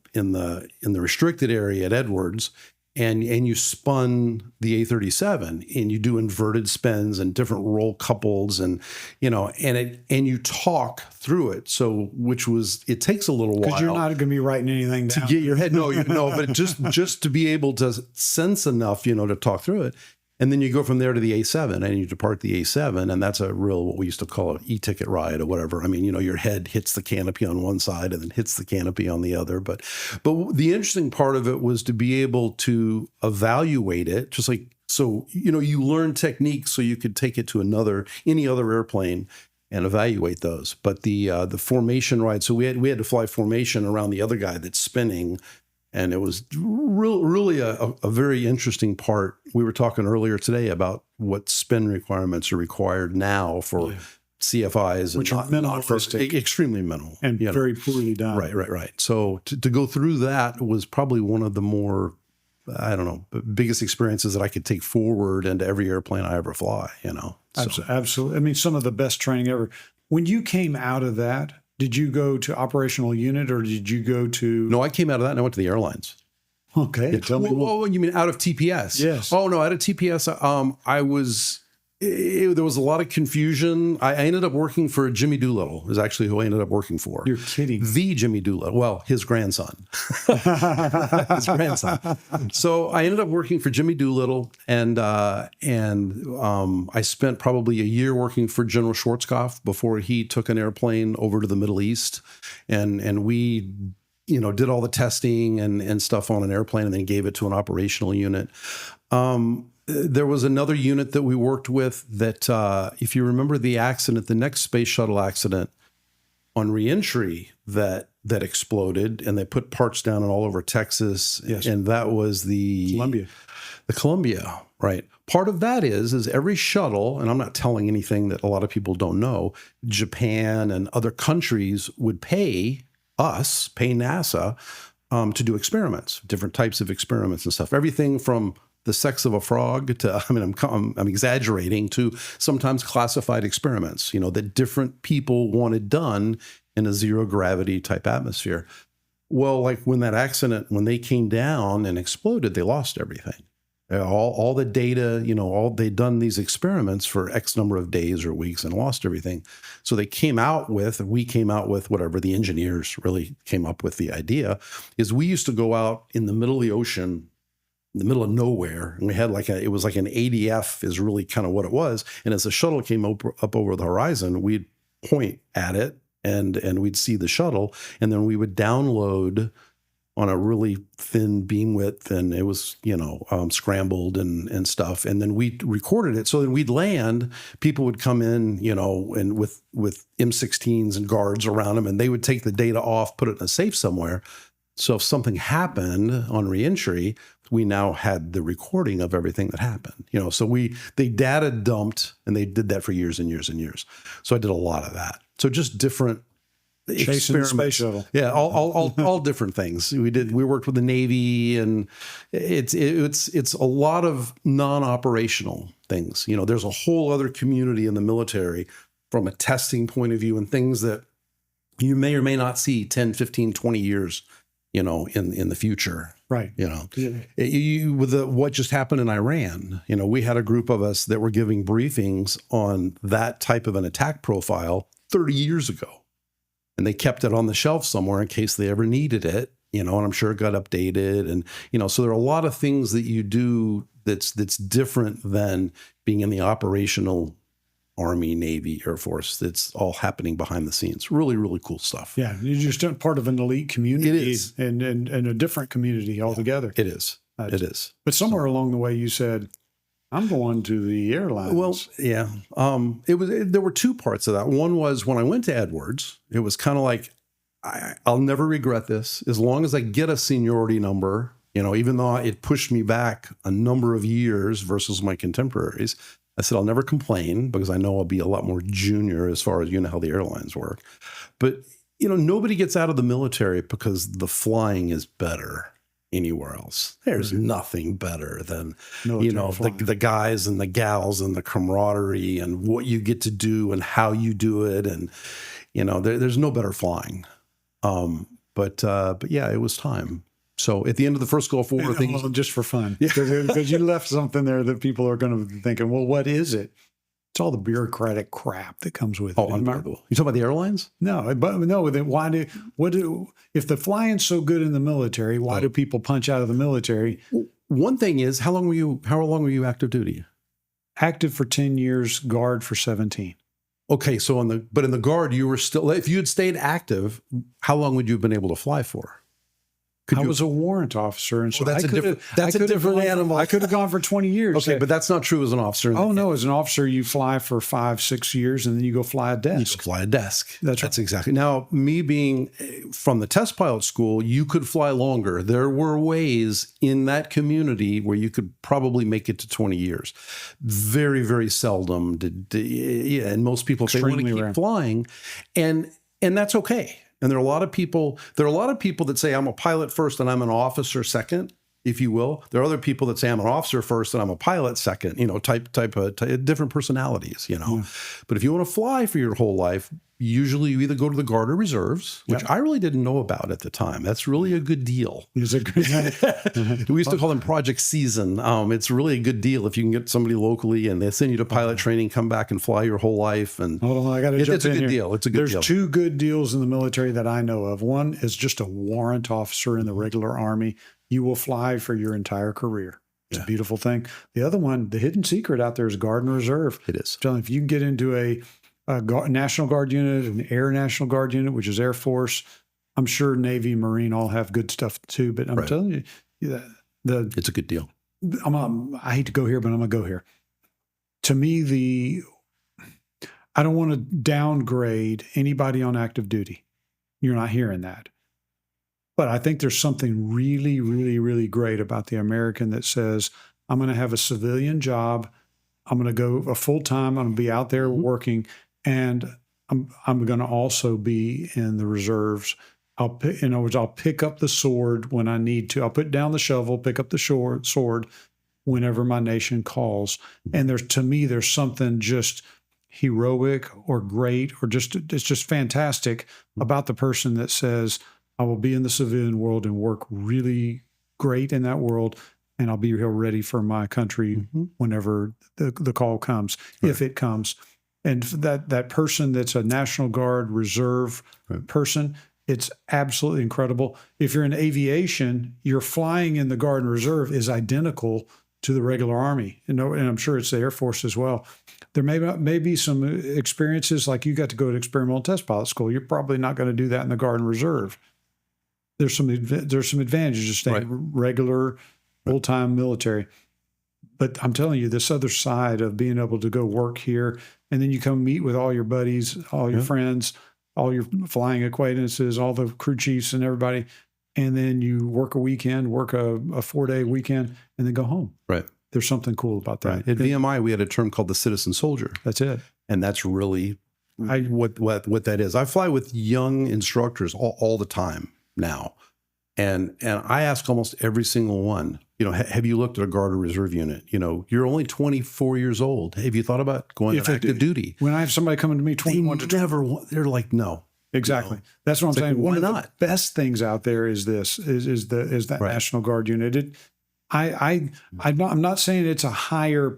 restricted area at Edwards, and you spun the A-37, and you do inverted spins and different roll couples, and and you talk through it. So it takes a little while. Because you're not going to be writing anything down. To get your head, but just to be able to sense enough, to talk through it. And then you go from there to the A7, and you depart the A7, and that's a real, what we used to call an e-ticket ride or whatever. I mean, your head hits the canopy on one side and then hits the canopy on the other. But the interesting part of it was to be able to evaluate it, just like, so, you learn techniques so you could take it to any other airplane and evaluate those. But the formation ride, so we had to fly formation around the other guy that's spinning. And it was really a very interesting part. We were talking earlier today about what spin requirements are required now for CFIs, which are minimalistic, extremely minimal, and very poorly done. Right. So to go through that was probably one of the more, biggest experiences that I could take forward into every airplane I ever fly. So. Absolutely. I mean, some of the best training ever. When you came out of that, did you go to operational unit, or did you go to? No, I came out of that and I went to the airlines. Okay. Yeah. Tell me. Oh, you mean out of TPS? Yes. Oh, no, out of TPS, there was a lot of confusion. I ended up working for Jimmy Doolittle, is actually who I ended up working for. You're kidding. The Jimmy Doolittle. Well, his grandson. So I ended up working for Jimmy Doolittle, and I spent probably a year working for General Schwarzkopf before he took an airplane over to the Middle East, and we did all the testing and stuff on an airplane, and then gave it to an operational unit. There was another unit that we worked with that, if you remember the next space shuttle accident on reentry that exploded, and they put parts down all over Texas. Yes. And that was the Columbia. The Columbia, right. Part of that is every shuttle, and I'm not telling anything that a lot of people don't know, Japan and other countries would pay NASA to do experiments, different types of experiments and stuff. Everything from the sex of a frog to, I'm exaggerating, to sometimes classified experiments, that different people wanted done in a zero gravity type atmosphere. Well, like when that accident, when they came down and exploded, they lost everything. All the data, they'd done these experiments for X number of days or weeks and lost everything. So we came out with whatever the engineers really came up with the idea is we used to go out in the middle of the ocean, in the middle of nowhere, and we had it was like an ADF is really kind of what it was. And as the shuttle came up over the horizon, we'd point at it and we'd see the shuttle, and then we would download on a really thin beam width, and it was, scrambled and stuff. And then we recorded it. So then we'd land, people would come in, and with M16s and guards around them, and they would take the data off, put it in a safe somewhere. So if something happened on reentry, we now had the recording of everything that happened. So they data dumped, and they did that for years and years and years. So I did a lot of that. So just different Chasing the space shuttle. Yeah, all different things. We worked with the Navy, and it's a lot of non-operational things. There's a whole other community in the military from a testing point of view, and things that you may or may not see 10, 15, 20 years, in the future. Right. With what just happened in Iran, we had a group of us that were giving briefings on that type of an attack profile 30 years ago. And they kept it on the shelf somewhere in case they ever needed it, and I'm sure it got updated. And, so there are a lot of things that you do that's different than being in the operational Army, Navy, Air Force. That's all happening behind the scenes. Really, really cool stuff. Yeah. You're just part of an elite community. It is. And a different community altogether. It is. It is. But somewhere along the way you said, I'm going to the airlines. Well, yeah. There were two parts of that. One was when I went to Edwards, it was kind of like, I'll never regret this as long as I get a seniority number, even though it pushed me back a number of years versus my contemporaries. I said, I'll never complain because I know I'll be a lot more junior as far as, how the airlines work. But, nobody gets out of the military because the flying is better anywhere else. There's nothing better than, the guys and the gals and the camaraderie and what you get to do and how you do it. And, there's no better flying. But yeah, it was time. So at the end of the first Gulf War, things just for fun, because you left something there that people are going to be thinking, well, what is it? It's all the bureaucratic crap that comes with it. Unbelievable. You talking about the airlines? No, but no. Then if the flying's so good in the military, why do people punch out of the military? One thing is, how long were you active duty? Active for 10 years, guard for 17. Okay, so in the guard, you were still. If you had stayed active, how long would you have been able to fly for? I was a warrant officer, and so that's a different animal. I could have gone for 20 years. Okay, but that's not true as an officer. Oh no, as an officer, you fly for 5-6 years, and then you go fly a desk. You go fly a desk. That's right. Exactly. Now, me being from the test pilot school, you could fly longer. There were ways in that community where you could probably make it to 20 years. Very, very seldom and most people say want to keep flying, and that's okay. And there are a lot of people that say I'm a pilot first and I'm an officer second, if you will. There are other people that say I'm an officer first and I'm a pilot second, type of different personalities, Yeah. But if you want to fly for your whole life, usually you either go to the Guard or Reserves, which I really didn't know about at the time. That's really a good deal. Is it good? We used to call them Project Season. It's really a good deal if you can get somebody locally and they send you to pilot training, come back and fly your whole life. And hold on, I got to jump in. It's a good deal. It's a good deal. There's two good deals in the military that I know of. One is just a warrant officer in the regular Army. You will fly for your entire career. It's a beautiful thing. The other one, the hidden secret out there is Guard and Reserve. It is. So if you can get into a National Guard unit, an Air National Guard unit, which is Air Force, I'm sure Navy, Marine all have good stuff too. But I'm telling you, it's a good deal. I hate to go here, but I'm going to go here. To me, I don't want to downgrade anybody on active duty. You're not hearing that. But I think there's something really, really, really great about the American that says, I'm going to have a civilian job. I'm going to go a full time. I'm going to be out there working, and I'm going to also be in the reserves. I'll pick up the sword when I need to. I'll put down the shovel, pick up the sword whenever my nation calls. And to me, there's something just heroic or great or it's just fantastic about the person that says, I will be in the civilian world and work really great in that world, and I'll be here ready for my country whenever the call comes, if it comes. And that person that's a National Guard Reserve person, it's absolutely incredible. If you're in aviation, your flying in the Guard and Reserve is identical to the regular Army, and I'm sure it's the Air Force as well. There may be some experiences like you got to go to experimental test pilot school. You're probably not going to do that in the Guard and Reserve. There's some advantages to staying regular, full-time military. But I'm telling you, this other side of being able to go work here, and then you come meet with all your buddies, all your friends, all your flying acquaintances, all the crew chiefs and everybody, and then you work a weekend, work a 4-day weekend, and then go home. Right. There's something cool about that. Right. At VMI, we had a term called the citizen soldier. That's it. And that's really what that is. I fly with young instructors all the time now. And I ask almost every single one, have you looked at a Guard or Reserve unit? You're only 24 years old. Have you thought about going to active duty? When I have somebody coming to me 21 to they're like, no. Exactly. No. That's what I'm saying. Why One of not? the best things out there is that Right. National Guard unit. I'm not saying it's a higher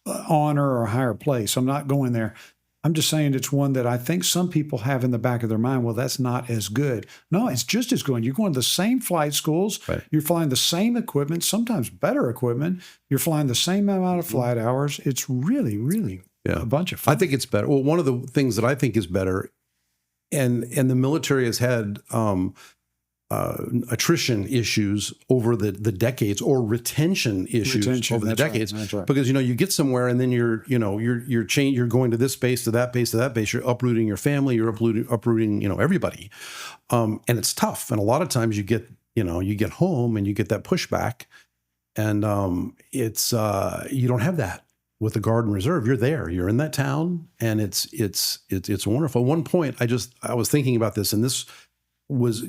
honor or a higher place. I'm not going there. I'm just saying it's one that I think some people have in the back of their mind. Well, that's not as good. No, it's just as good. You're going to the same flight schools. Right. You're flying the same equipment, sometimes better equipment. You're flying the same amount of flight hours. It's really, really a bunch of fun. I think it's better. Well, one of the things that I think is better, and the military has had attrition issues over the decades, or retention issues over the decades. That's right. Because you get somewhere and then you're going to this base to that base to that base. You're uprooting your family. You're uprooting everybody, and it's tough. And a lot of times you get home and you get that pushback, and it's you don't have that with the Guard and Reserve. You're there. You're in that town, and it's wonderful. At one point, I was thinking about this, and this was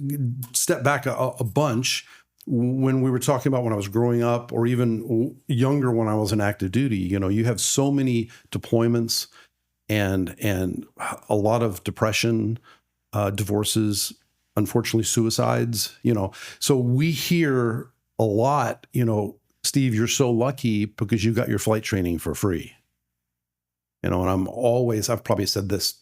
step back a bunch when we were talking about when I was growing up, or even younger when I was in active duty. You have so many deployments and a lot of depression, divorces, unfortunately suicides. So we hear a lot. Steve, you're so lucky because you got your flight training for free. And I've probably said this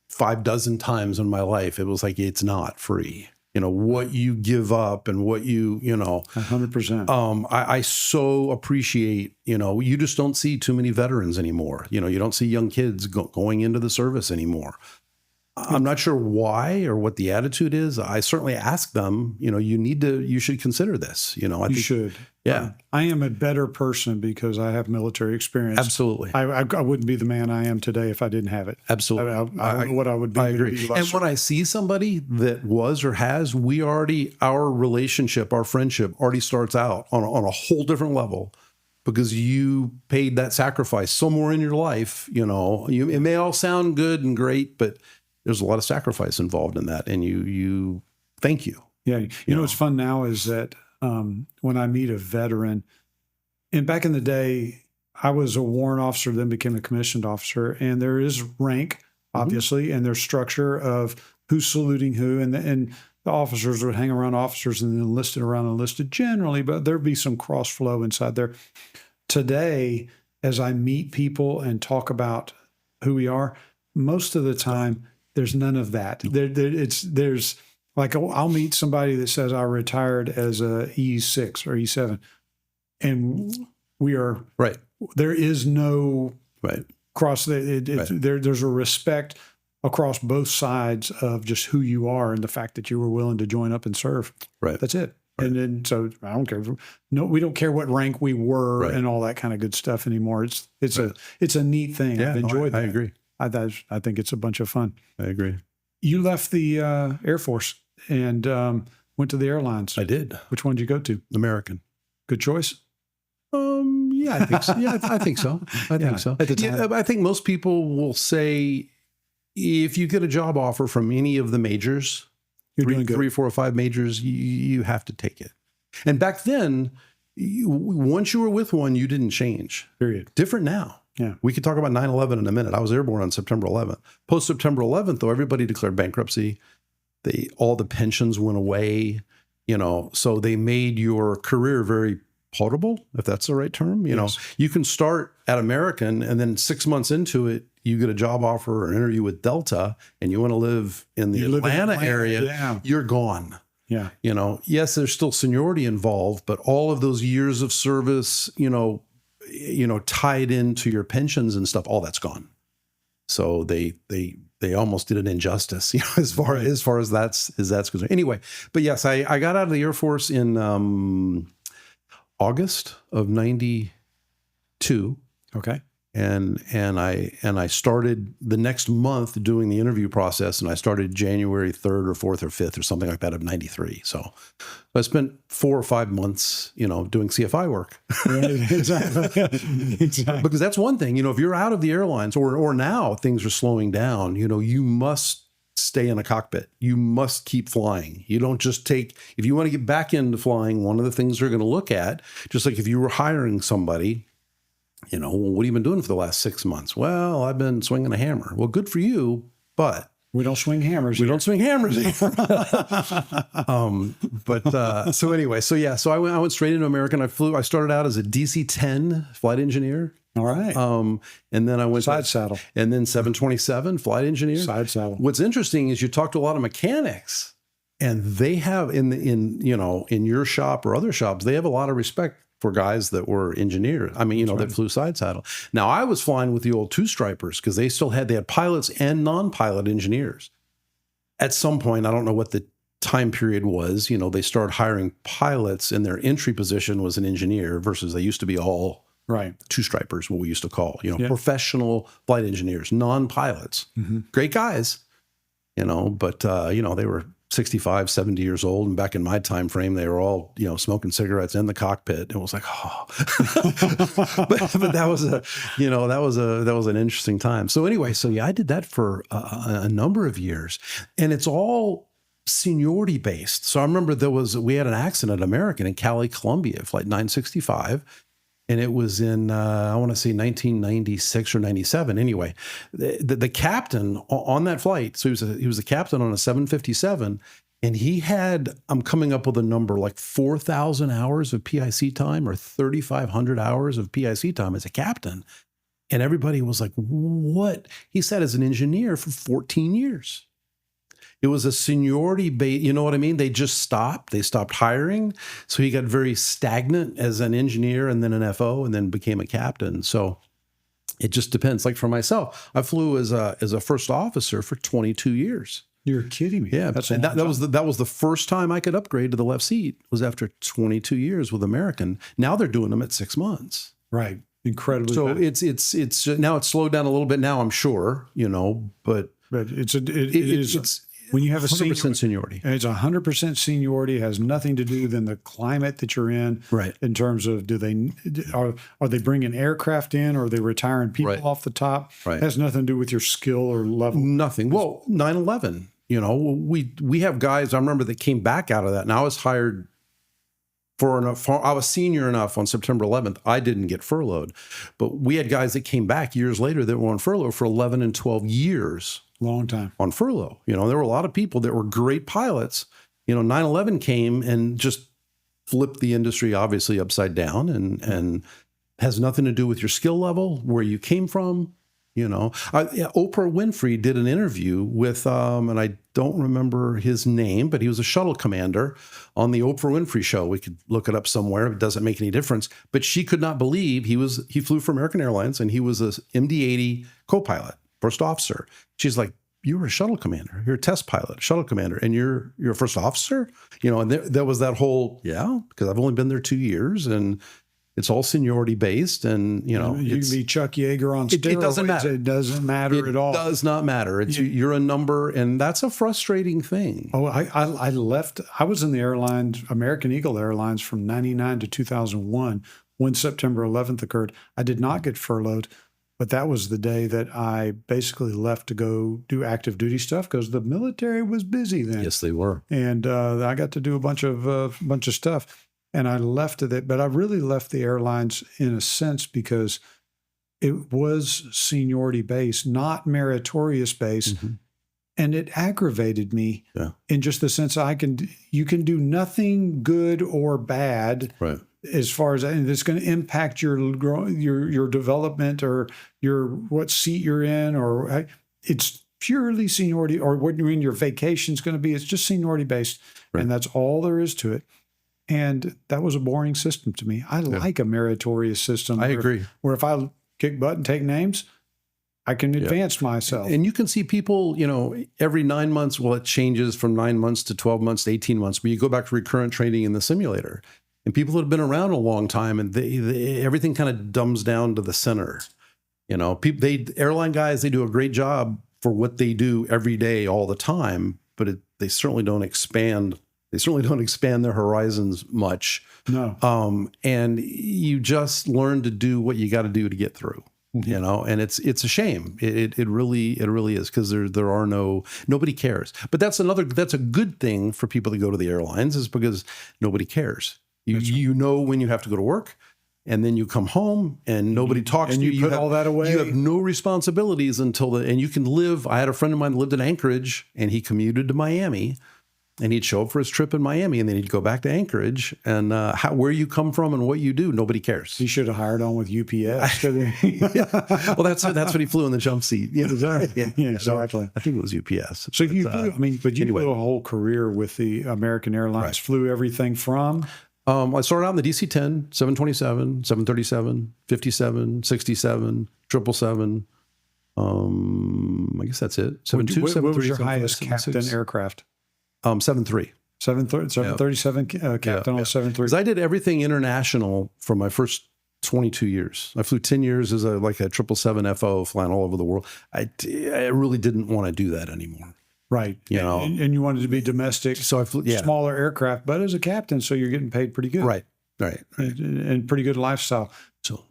6 times in my life. It was like, it's not free. What you give up and what 100%. I so appreciate, you just don't see too many veterans anymore. You don't see young kids going into the service anymore. I'm not sure why or what the attitude is. I certainly ask them, you should consider this. I think you should. Yeah. I am a better person because I have military experience. Absolutely. I wouldn't be the man I am today if I didn't have it. Absolutely. I don't know what I would be. I agree. And when I see somebody that was or has, our relationship, our friendship already starts out on a whole different level, because you paid that sacrifice somewhere in your life. It may all sound good and great, but there's a lot of sacrifice involved in that. And you thank you. Yeah. You know what's fun now is that when I meet a veteran, and back in the day, I was a warrant officer, then became a commissioned officer, and there is rank, obviously, and there's structure of who's saluting who, and the officers would hang around officers and the enlisted around enlisted generally, but there'd be some cross flow inside there. Today, as I meet people and talk about who we are, most of the time, there's none of that. There's like, I'll meet somebody that says I retired as a E6 or E7, and we are right. There is no right cross. There's a respect across both sides of just who you are and the fact that you were willing to join up and serve. Right. That's it. Right. And then, so I don't care. No, we don't care what rank we were right. and all that kind of good stuff anymore. It's a neat thing. Yeah, I've enjoyed that. I agree. I think it's a bunch of fun. I agree. You left the Air Force and went to the airlines. I did. Which one did you go to? American. Good choice. Yeah, I think so. Yeah, I think so. I think so. At the time. Yeah, I think most people will say, if you get a job offer from any of the majors, You're doing good. 3, 4, or 5 majors, you have to take it. And back then, once you were with one, you didn't change. Period. Different now. Yeah. We could talk about 9/11 in a minute. I was airborne on September 11th. Post September 11th, though, everybody declared bankruptcy. All the pensions went away. So they made your career very portable, if that's the right term. You can start at American, and then 6 months into it, you get a job offer or an interview with Delta, and you want to live in the Atlanta area. Yeah. You're gone. Yeah. Yes, there's still seniority involved, but all of those years of service, tied into your pensions and stuff, all that's gone. So they almost did an injustice, as far as that's concerned. Anyway, but yes, I got out of the Air Force in August of 92. Okay. And I started the next month doing the interview process, and I started January 3rd or 4th or 5th or something like that of 93. So I spent 4 or 5 months, doing CFI work. Right, exactly. Exactly. Because that's one thing, if you're out of the airlines or now things are slowing down, you must stay in a cockpit. You must keep flying. You don't just if you want to get back into flying, one of the things they're going to look at, just like if you were hiring somebody, what have you been doing for the last 6 months? Well, I've been swinging a hammer. Well, good for you, but We don't swing hammers. we don't swing hammers. So anyway, so I went straight into American. I started out as a DC-10 flight engineer. All right. And then I went Side saddle. and then 727 flight engineer. Side saddle. What's interesting is you talk to a lot of mechanics, and they have in your shop or other shops, they have a lot of respect for guys that were engineers. I mean, that flew side saddle. Now I was flying with the old two-stripers because they had pilots and non-pilot engineers. At some point, I don't know what the time period was, they started hiring pilots, and their entry position was an engineer versus they used to be all Right. two-stripers, what we used to call, professional flight engineers, non-pilots, great guys, but, they were 65, 70 years old. And back in my time frame, they were all, smoking cigarettes in the cockpit. And it was like, oh, but that was an interesting time. So anyway, I did that for a number of years, and it's all seniority based. So I remember we had an accident at American in Cali, Columbia, flight 965. And it was in, I want to say 1996 or 97. Anyway, the captain on that flight, so he was a captain on a 757, and he had, I'm coming up with a number, like 4,000 hours of PIC time or 3,500 hours of PIC time as a captain. And everybody was like, what? He said as an engineer for 14 years. It was a seniority base. You know what I mean? They just stopped. They stopped hiring. So he got very stagnant as an engineer and then an FO and then became a captain. So it just depends. Like for myself, I flew as a first officer for 22 years. You're kidding me. Yeah. That's And that was the first time I could upgrade to the left seat was after 22 years with American. Now they're doing them at 6 months. right. Incredibly. So fast. it's now it's slowed down a little bit now, I'm sure, but it is. it's When you have a 100% seniority. It's 100% seniority. It has nothing to do than the climate that you're in. Right. In terms of are they bringing aircraft in, or are they retiring people Right. off the top? Right. It has nothing to do with your skill or level. Nothing. Well, 9/11, we have guys, I remember that came back out of that. And I was hired I was senior enough on September 11th. I didn't get furloughed, but we had guys that came back years later that were on furlough for 11 and 12 years. Long time. On furlough. There were a lot of people that were great pilots. 9/11 came and just flipped the industry obviously upside down and has nothing to do with your skill level, where you came from. Oprah Winfrey did an interview with, and I don't remember his name, but he was a shuttle commander on the Oprah Winfrey show. We could look it up somewhere. It doesn't make any difference. But she could not believe he flew for American Airlines, and he was a MD-80 co-pilot, first officer. She's like, you were a shuttle commander. You're a test pilot, shuttle commander, and you're a first officer? And there was that whole, because I've only been there 2 years, and it's all seniority based, and You can be Chuck Yeager on steroids. It doesn't matter. It doesn't matter at all. It does not matter. You're a number, and that's a frustrating thing. Oh, I left. I was in the airlines, American Eagle Airlines, from 99 to 2001 when September 11th occurred. I did not get furloughed, but that was the day that I basically left to go do active duty stuff because the military was busy then. Yes, they were. And I got to do a bunch of stuff. And I left it, but I really left the airlines in a sense because it was seniority based, not meritorious based. Mm-hmm. And it aggravated me in just the sense you can do nothing good or bad, right, as far as, and it's going to impact your development or what seat you're in, or it's purely seniority, or when your vacation's going to be. It's just seniority based, right. And that's all there is to it. And that was a boring system to me. I like a meritorious system. I agree. Where if I kick butt and take names, I can advance myself. And you can see people, every 9 months, well, it changes from 9 months to 12 months to 18 months, but you go back to recurrent training in the simulator. And people that have been around a long time, and everything kind of dumbs down to the center. You know, airline guys, they do a great job for what they do every day, all the time, but they certainly don't expand. They certainly don't expand their horizons much. No. And you just learn to do what you got to do to get through. You know, and it's a shame. It really is, because there are nobody cares. But that's a good thing for people that go to the airlines, is because nobody cares. You know when you have to go to work, and then you come home and nobody talks to you. You put all that away. You have no responsibilities and you can live. I had a friend of mine that lived in Anchorage, and he commuted to Miami. And he'd show up for his trip in Miami, and then he'd go back to Anchorage. And where you come from and what you do, nobody cares. He should have hired on with UPS. Well, that's what he flew in the jump seat. Yeah, exactly. I think it was UPS. So you flew, but you flew a whole career with the American Airlines. Right. Flew everything from? I started out in the DC-10, 727, 737, 57, 67, 777. I guess that's it. 72, What was your highest captain aircraft? 737. 737 captain on 737. Because I did everything international for my first 22 years. I flew 10 years as a 777 FO, flying all over the world. I really didn't want to do that anymore. Right. You know, and you wanted to be domestic. So I flew smaller aircraft, but as a captain, so you're getting paid pretty good. Right. And pretty good lifestyle. So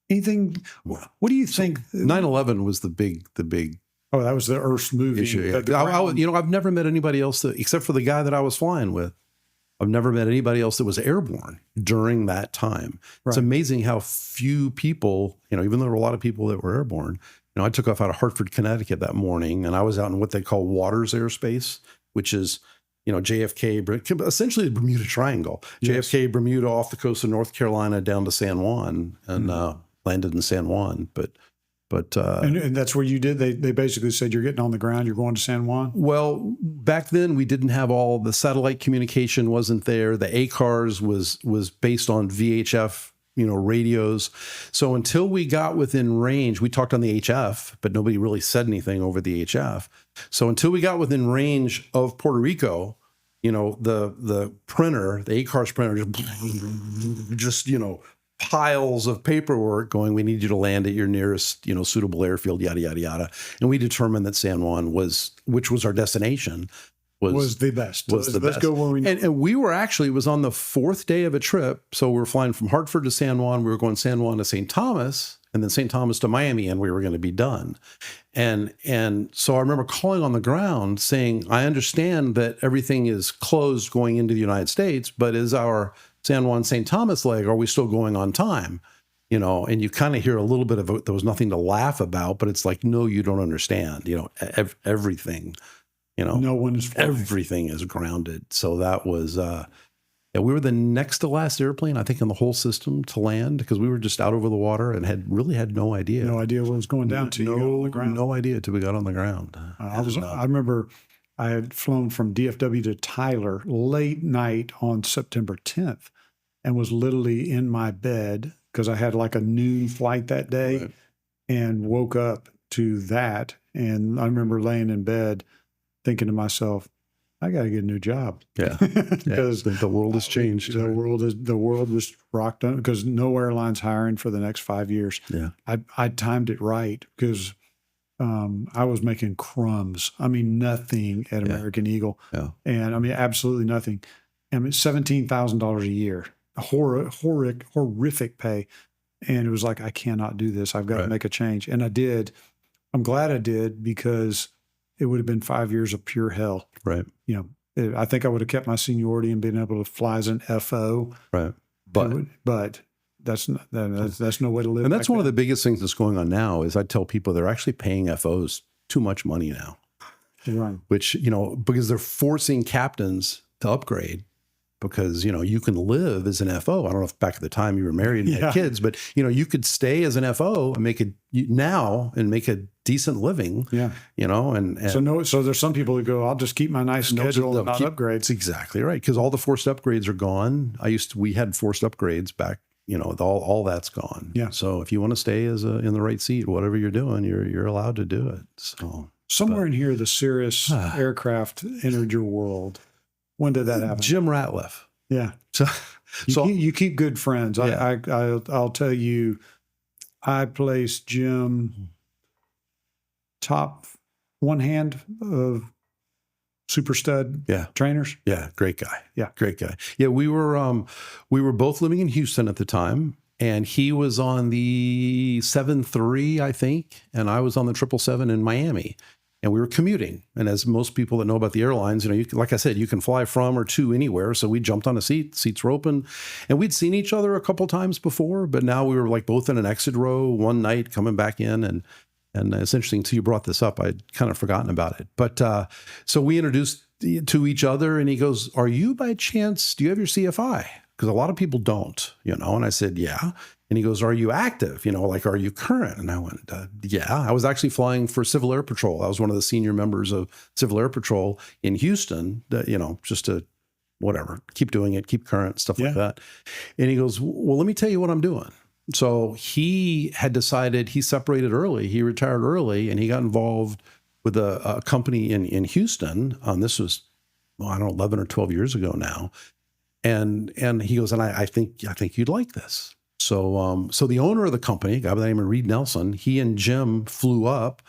anything, what do you think? 9/11 was the big. Oh, that was the Earth's moving. Issue. Yeah. I've never met anybody else except for the guy that I was flying with. I've never met anybody else that was airborne during that time. Right. It's amazing how few people, even though there were a lot of people that were airborne. I took off out of Hartford, Connecticut that morning, and I was out in what they call Waters airspace, which is, JFK, essentially the Bermuda Triangle. Yes. JFK, Bermuda, off the coast of North Carolina down to San Juan, and landed in San Juan. But and that's where you did. They basically said, you're getting on the ground, you're going to San Juan. Well, back then we didn't have all the satellite communication wasn't there. The ACARS was based on VHF, radios. So until we got within range, we talked on the HF, but nobody really said anything over the HF. So until we got within range of Puerto Rico, the printer, the ACARS printer, just piles of paperwork going, we need you to land at your nearest, suitable airfield, yada, yada, yada. And we determined that San Juan which was our destination, was the best. Let's go where we know. And we were it was on the fourth day of a trip. So we were flying from Hartford to San Juan. We were going San Juan to St. Thomas, and then St. Thomas to Miami, and we were going to be done. And so I remember calling on the ground saying, I understand that everything is closed going into the United States, but is our San Juan St. Thomas leg, are we still going on time? And you kind of hear a little bit of it. There was nothing to laugh about, but it's like, no, you don't understand. Everything, no one is flying. Everything is grounded. So that was, we were the next to last airplane, I think, in the whole system to land, because we were just out over the water and had no idea. No idea what was going down to you on the ground. No idea till we got on the ground. I remember I had flown from DFW to Tyler late night on September 10th and was literally in my bed because I had like a noon flight that day, and woke up to that. And I remember laying in bed thinking to myself, I got to get a new job. Yeah. Because the world has changed. The world was rocked on, because no airline's hiring for the next 5 years. Yeah. I timed it right, because I was making crumbs. I mean, nothing at American Eagle. Yeah. And I mean, absolutely nothing. I mean, $17,000 a year, horrific pay. And it was like, I cannot do this. I've got to make a change. And I did. I'm glad I did, because it would have been 5 years of pure hell. Right. I think I would have kept my seniority and been able to fly as an FO. Right. But that's no way to live. And that's one of the biggest things that's going on now is I tell people they're actually paying FOs too much money now. Right. Which, because they're forcing captains to upgrade, because, you can live as an FO. I don't know if back at the time you were married and had kids, but, you could stay as an FO and make a decent living. Yeah. So there's some people who go, I'll just keep my nice schedule and not upgrade. That's exactly right. Because all the forced upgrades are gone. We had forced upgrades back, all that's gone. Yeah. So if you want to stay in the right seat, whatever you're doing, you're allowed to do it. So somewhere in here, the Cirrus aircraft entered your world. When did that happen? Jim Ratliff. Yeah. So you keep good friends. Yeah. I'll tell you, I placed Jim top one hand of super stud trainers. Yeah, great guy. Yeah. Great guy. Yeah, we were both living in Houston at the time, and he was on the 7-3, I think, and I was on the 777 in Miami. And we were commuting. And as most people that know about the airlines, you can, like I said, you can fly from or to anywhere. So we jumped on a seat, seats were open, and we'd seen each other a couple times before, but now we were like both in an exit row one night coming back in. And it's interesting, until you brought this up, I'd kind of forgotten about it. But so we introduced to each other, and he goes, "Are you by chance, do you have your CFI? Because a lot of people don't, And I said, yeah. And he goes, "Are you active? Like, are you current?" And I went, yeah. I was actually flying for Civil Air Patrol. I was one of the senior members of Civil Air Patrol in Houston, just to whatever, keep doing it, keep current, stuff like that. And he goes, "Well, let me tell you what I'm doing." So he had decided, he separated early, he retired early, and he got involved with a company in Houston. This was, I don't know, 11 or 12 years ago now. And he goes, "And I think you'd like this." So the owner of the company, a guy by the name of Reed Nelson, he and Jim flew up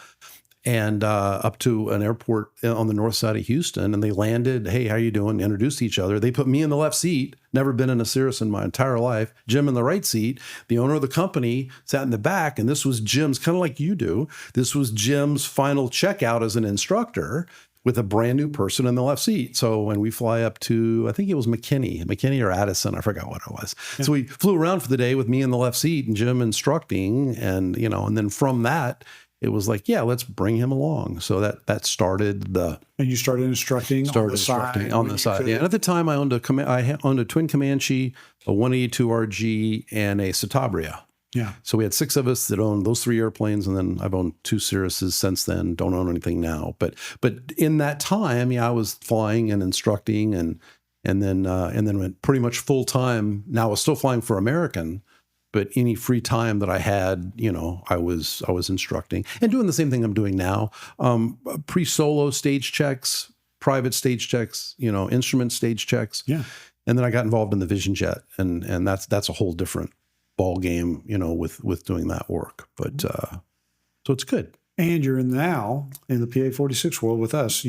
to an airport on the north side of Houston, and they landed. "Hey, how you doing?" Introduced each other. They put me in the left seat. Never been in a Cirrus in my entire life. Jim in the right seat. The owner of the company sat in the back, and this was Jim's, kind of like you do. This was Jim's final checkout as an instructor, with a brand new person in the left seat. So when we fly up to, I think it was McKinney or Addison, I forgot what it was. Yeah. So we flew around for the day with me in the left seat and Jim instructing, and then from that, it was like, yeah, let's bring him along. So that started the. And you started instructing on the side. Yeah. And at the time, I owned a twin Comanche, a 182 RG, and a Citabria. Yeah. So we had 6 of us that owned those 3 airplanes, and then I've owned 2 Cirruses since then. Don't own anything now, but in that time, I was flying and instructing, and then went pretty much full time. Now I was still flying for American, but any free time that I had, I was instructing and doing the same thing I'm doing now. Pre-solo stage checks, private stage checks, instrument stage checks. Yeah. And then I got involved in the Vision Jet, and that's a whole different ball game, with doing that work. But so it's good. And you're now in the PA-46 world with us.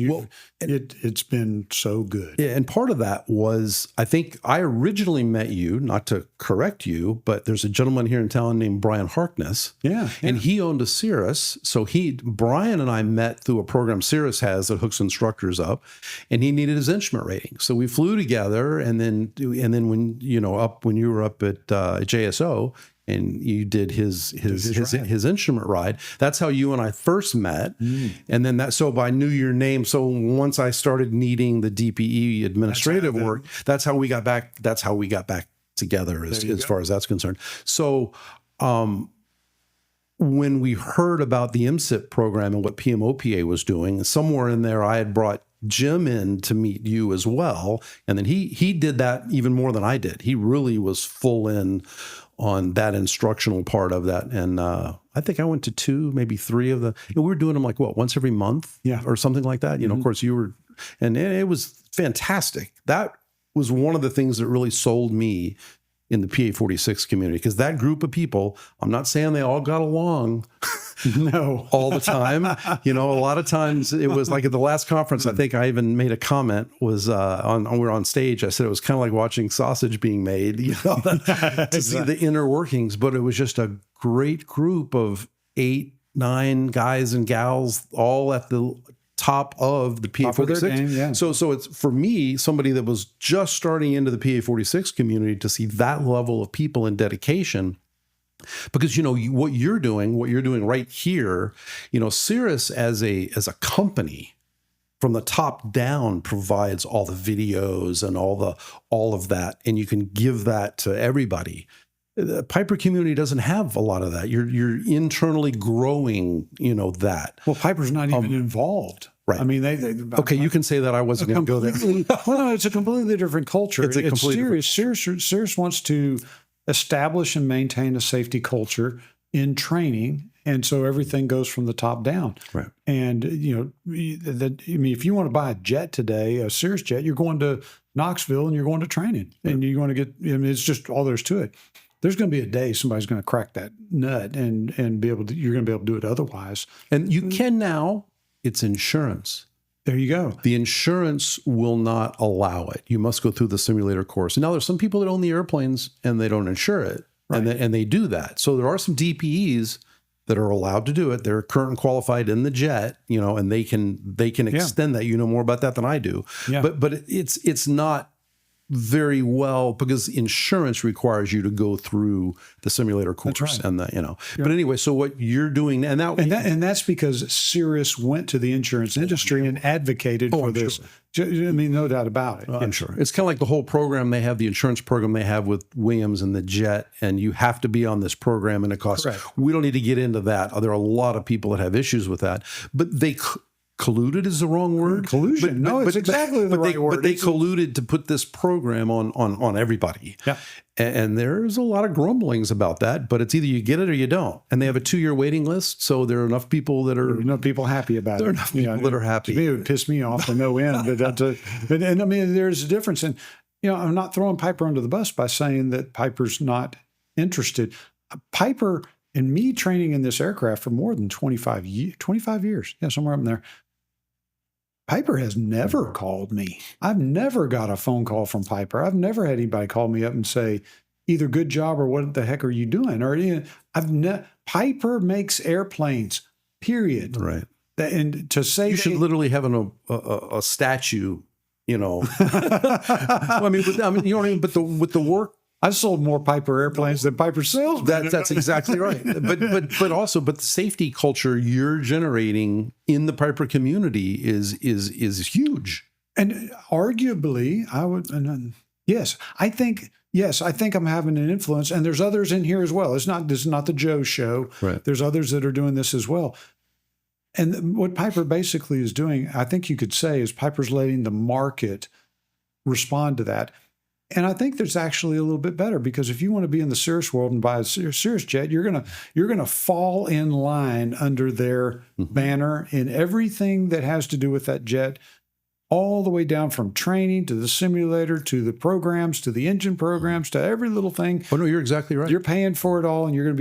It's been so good. Yeah, and part of that was, I think I originally met you, not to correct you, but there's a gentleman here in town named Brian Harkness. Yeah. And he owned a Cirrus. So Brian and I met through a program Cirrus has that hooks instructors up, and he needed his instrument rating. So we flew together, and then when you were up at JSO, and you did his instrument ride. That's how you and I first met. And then so I knew your name. So once I started needing the DPE administrative work, that's how we got back together as far as that's concerned. So when we heard about the MCIP program and what PMOPA was doing, somewhere in there I had brought Jim in to meet you as well. And then he did that even more than I did. He really was full in on that instructional part of that. And I think I went to 2, maybe 3 of we were doing them like once every month, or something like that. Of course you were, and it was fantastic. That was one of the things that really sold me in the PA-46 community, because that group of people, I'm not saying they all got along no, all the time. A lot of times it was like at the last conference, I think I even made a comment was we were on stage. I said it was kind of like watching sausage being made, to see the inner workings, but it was just a great group of 8, 9 guys and gals, all at the top of the PA-46. So it's, for me, somebody that was just starting into the PA-46 community, to see that level of people and dedication. Because what you're doing right here, Cirrus as a company from the top down provides all the videos and all of that, and you can give that to everybody. The Piper community doesn't have a lot of that. You're internally growing, that. Well, Piper's not even involved. Right. I mean, okay, you can say that. I wasn't going to go there. Well, no, it's a completely different culture. Cirrus wants to establish and maintain a safety culture in training, and so everything goes from the top down. Right. And if you want to buy a jet today, a Cirrus jet, you're going to Knoxville and you're going to training, and you're going to get. It's just all there's to it. there's going to be a day somebody's going to crack that nut and be able to, you're going to be able to do it otherwise. And you can now, it's insurance. There you go. The insurance will not allow it. You must go through the simulator course. Now, there's some people that own the airplanes and they don't insure it, Right. and they do that. So there are some DPEs that are allowed to do it. They're current and qualified in the jet, and they can extend that. You know more about that than I do. Yeah. But it's not very well, because insurance requires you to go through the simulator course. That's right. And but anyway, so what you're doing and that's because Cirrus went to the insurance industry and advocated for this. Sure. I mean, no doubt about it. I'm sure. It's kind of like the whole program they have, the insurance program they have with Williams and the jet, and you have to be on this program and it costs. Correct. We don't need to get into that. There are a lot of people that have issues with that, but they colluded is the wrong word. Collusion. No, it's exactly the right word. But they colluded to put this program on everybody. Yeah. And there's a lot of grumblings about that, but it's either you get it or you don't. And they have a 2-year waiting list, so there are enough people that are. There's enough people happy about There are it. enough people that are happy. To me, it would piss me off to no end. And I mean, there's a difference. And, I'm not throwing Piper under the bus by saying that Piper's not interested. Piper and me training in this aircraft for more than 25 years. Yeah, somewhere up in there. Piper has never called me. I've never got a phone call from Piper. I've never had anybody call me up and say, either good job or what the heck are you doing? Or Piper makes airplanes, period. Right. And to say You should literally have a statue, Well, I mean, with the work. I've sold more Piper airplanes than Piper sells. That's exactly right. But the safety culture you're generating in the Piper community is huge. And arguably, I would, yes, I think I'm having an influence. And there's others in here as well. This is not the Joe show. Right. There's others that are doing this as well. And what Piper basically is doing, I think you could say, is Piper's letting the market respond to that. And I think there's actually a little bit better, because if you want to be in the Cirrus world and buy a Cirrus jet, you're gonna fall in line under their banner in everything that has to do with that jet, all the way down from training to the simulator to the programs to the engine programs to every little thing. Oh no, you're exactly right. You're paying for it all, and you're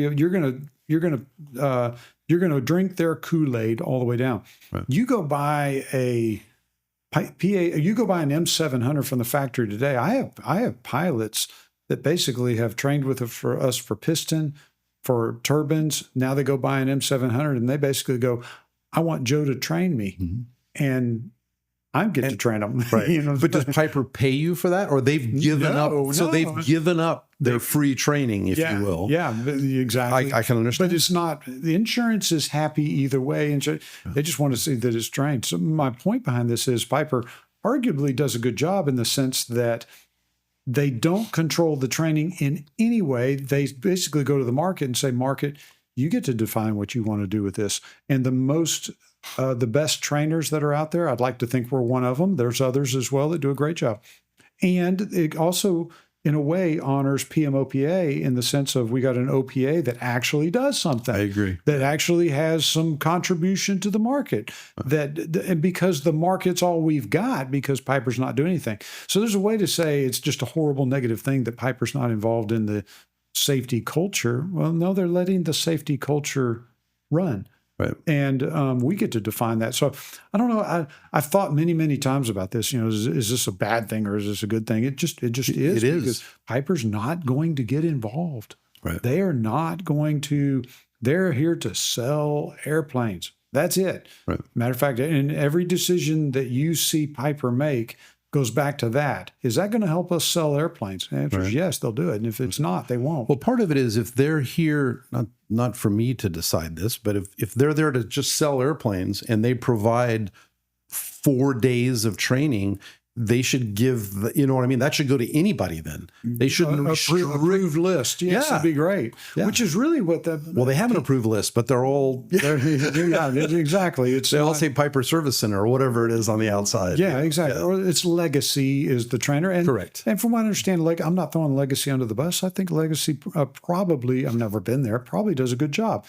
gonna drink their Kool-Aid all the way down. Right. You go buy you go buy an M700 from the factory today. I have pilots that basically have trained with us for piston, for turbines. Now they go buy an M700 and they basically go, I want Joe to train me. Mm-hmm. And I get to train them. Right. But does Piper pay you for that, or they've given up? So they've given up their free training, if you will. Yeah, exactly. I can understand. But it's not, the insurance is happy either way. And they just want to see that it's trained. So my point behind this is Piper arguably does a good job in the sense that they don't control the training in any way. They basically go to the market and say, market, you get to define what you want to do with this. And the best trainers that are out there, I'd like to think we're one of them. There's others as well that do a great job. And it also, in a way, honors PMOPA in the sense of we got an OPA that actually does something. I agree. That actually has some contribution to the market. And because the market's all we've got, because Piper's not doing anything. So there's a way to say it's just a horrible negative thing that Piper's not involved in the safety culture. Well, no, they're letting the safety culture run. Right. And we get to define that. So I don't know. I've thought many, many times about this. Is this a bad thing or is this a good thing? It just is. It is. Because Piper's not going to get involved. Right. They are not going to. They're here to sell airplanes. That's it. Right. Matter of fact, in every decision that you see Piper make goes back to that. Is that going to help us sell airplanes? The answer is yes, they'll do it. And if it's not, they won't. Well, part of it is if they're here, not for me to decide this, but if they're there to just sell airplanes and they provide 4 days of training, they should give that should go to anybody then. They shouldn't approved list. Yes, that'd be great. Yeah. Which is really what they have an approved list, but they're all exactly. They all say Piper Service Center or whatever it is on the outside. Yeah, exactly. Yeah. Or it's Legacy is the trainer. And, correct. And from what I understand, I'm not throwing Legacy under the bus. I think Legacy probably, I've never been there, probably does a good job.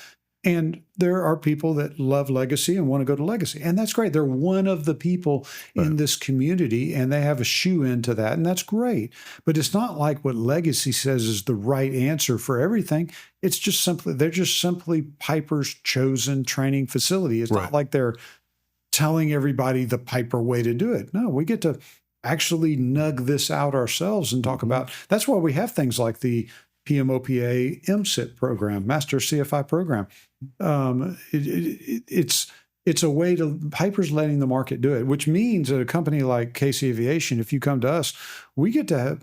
And there are people that love legacy and want to go to legacy. And that's great. They're one of the people in this community, and they have a shoe into that. And that's great. But it's not like what legacy says is the right answer for everything. It's just simply, they're just simply Piper's chosen training facility. It's not like they're telling everybody the Piper way to do it. No, we get to actually nug this out ourselves and talk about, that's why we have things like the PMOPA MCIT program, Master CFI program. It's a way to, Piper's letting the market do it, which means that a company like KC Aviation, if you come to us, we get to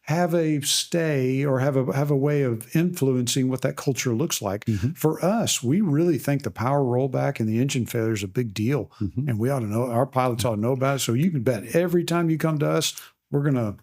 have a stay or have a way of influencing what that culture looks like. For us, we really think the power rollback and the engine failure is a big deal, and we ought to know, our pilots ought to know about it. So you can bet every time you come to us, we're gonna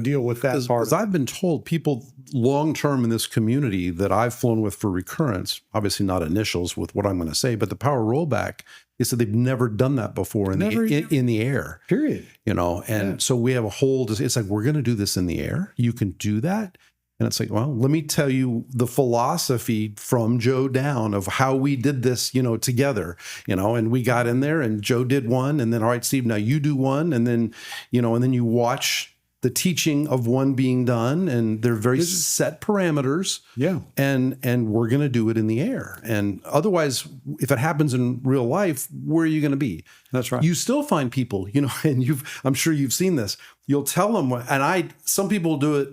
deal with that part. Because I've been told people long-term in this community that I've flown with for recurrence, obviously not initials with what I'm going to say, but the power rollback is that they've never done that before in the air. Period. You know, and so we have a whole, it's like, we're going to do this in the air. You can do that. And it's like, well, let me tell you the philosophy from Joe down of how we did this, you know, together, you know, and we got in there and Joe did one, and then, all right, Steve, now you do one. And then, you know, and then you watch the teaching of one being done, and they're very set parameters. Yeah. And we're going to do it in the air. And otherwise, if it happens in real life, where are you going to be? That's right. You still find people, you know, and I'm sure you've seen this. You'll tell them, and some people do it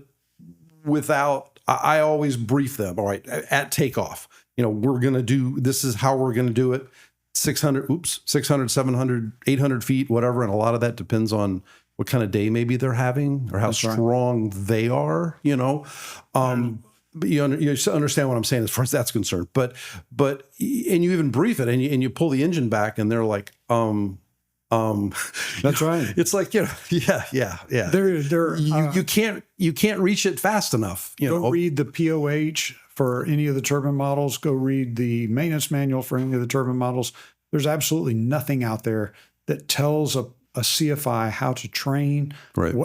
without, I always brief them, all right, at takeoff, you know, we're going to do, this is how we're going to do it. 600, 700, 800 feet, whatever. And a lot of that depends on what kind of day maybe they're having or how strong they are, you know. But you understand what I'm saying as far as that's concerned. But and you even brief it and you pull the engine back and they're like, that's right. It's like, you know, yeah. You can't reach it fast enough. Go read the POH for any of the turbine models. Go read the maintenance manual for any of the turbine models. There's absolutely nothing out there that tells a CFI how to train,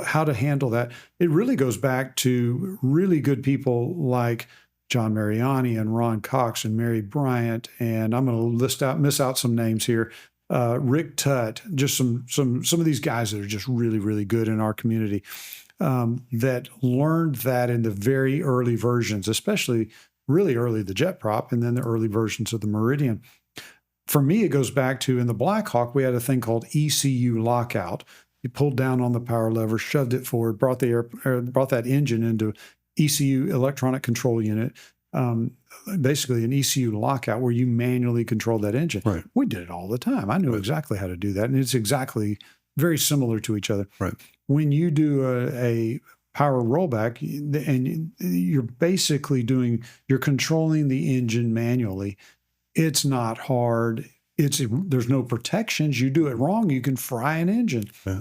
how to handle that. It really goes back to really good people like John Mariani and Ron Cox and Mary Bryant, and I'm going to miss out some names here. Rick Tutt, just some of these guys that are just really, really good in our community that learned that in the very early versions, especially really early the jet prop, and then the early versions of the Meridian. For me, it goes back to in the Black Hawk, we had a thing called ECU lockout. You pulled down on the power lever, shoved it forward, brought that engine into ECU, electronic control unit, basically an ECU lockout where you manually control that engine. Right. We did it all the time. I knew exactly how to do that, and it's exactly very similar to each other. Right. When you do a power rollback, and you're basically you're controlling the engine manually. It's not hard. There's no protections. You do it wrong, you can fry an engine. Yeah.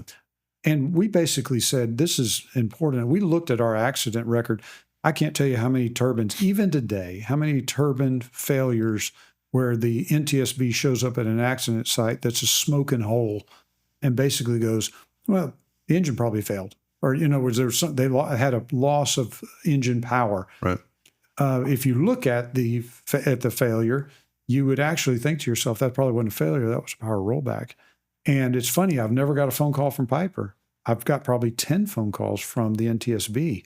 And we basically said, this is important. We looked at our accident record. I can't tell you how many turbines, even today, how many turbine failures where the NTSB shows up at an accident site that's a smoking hole and basically goes, well, the engine probably failed. Or, you know, they had a loss of engine power. Right. If you look at the failure, you would actually think to yourself, that probably wasn't a failure, that was a power rollback. And it's funny, I've never got a phone call from Piper. I've got probably 10 phone calls from the NTSB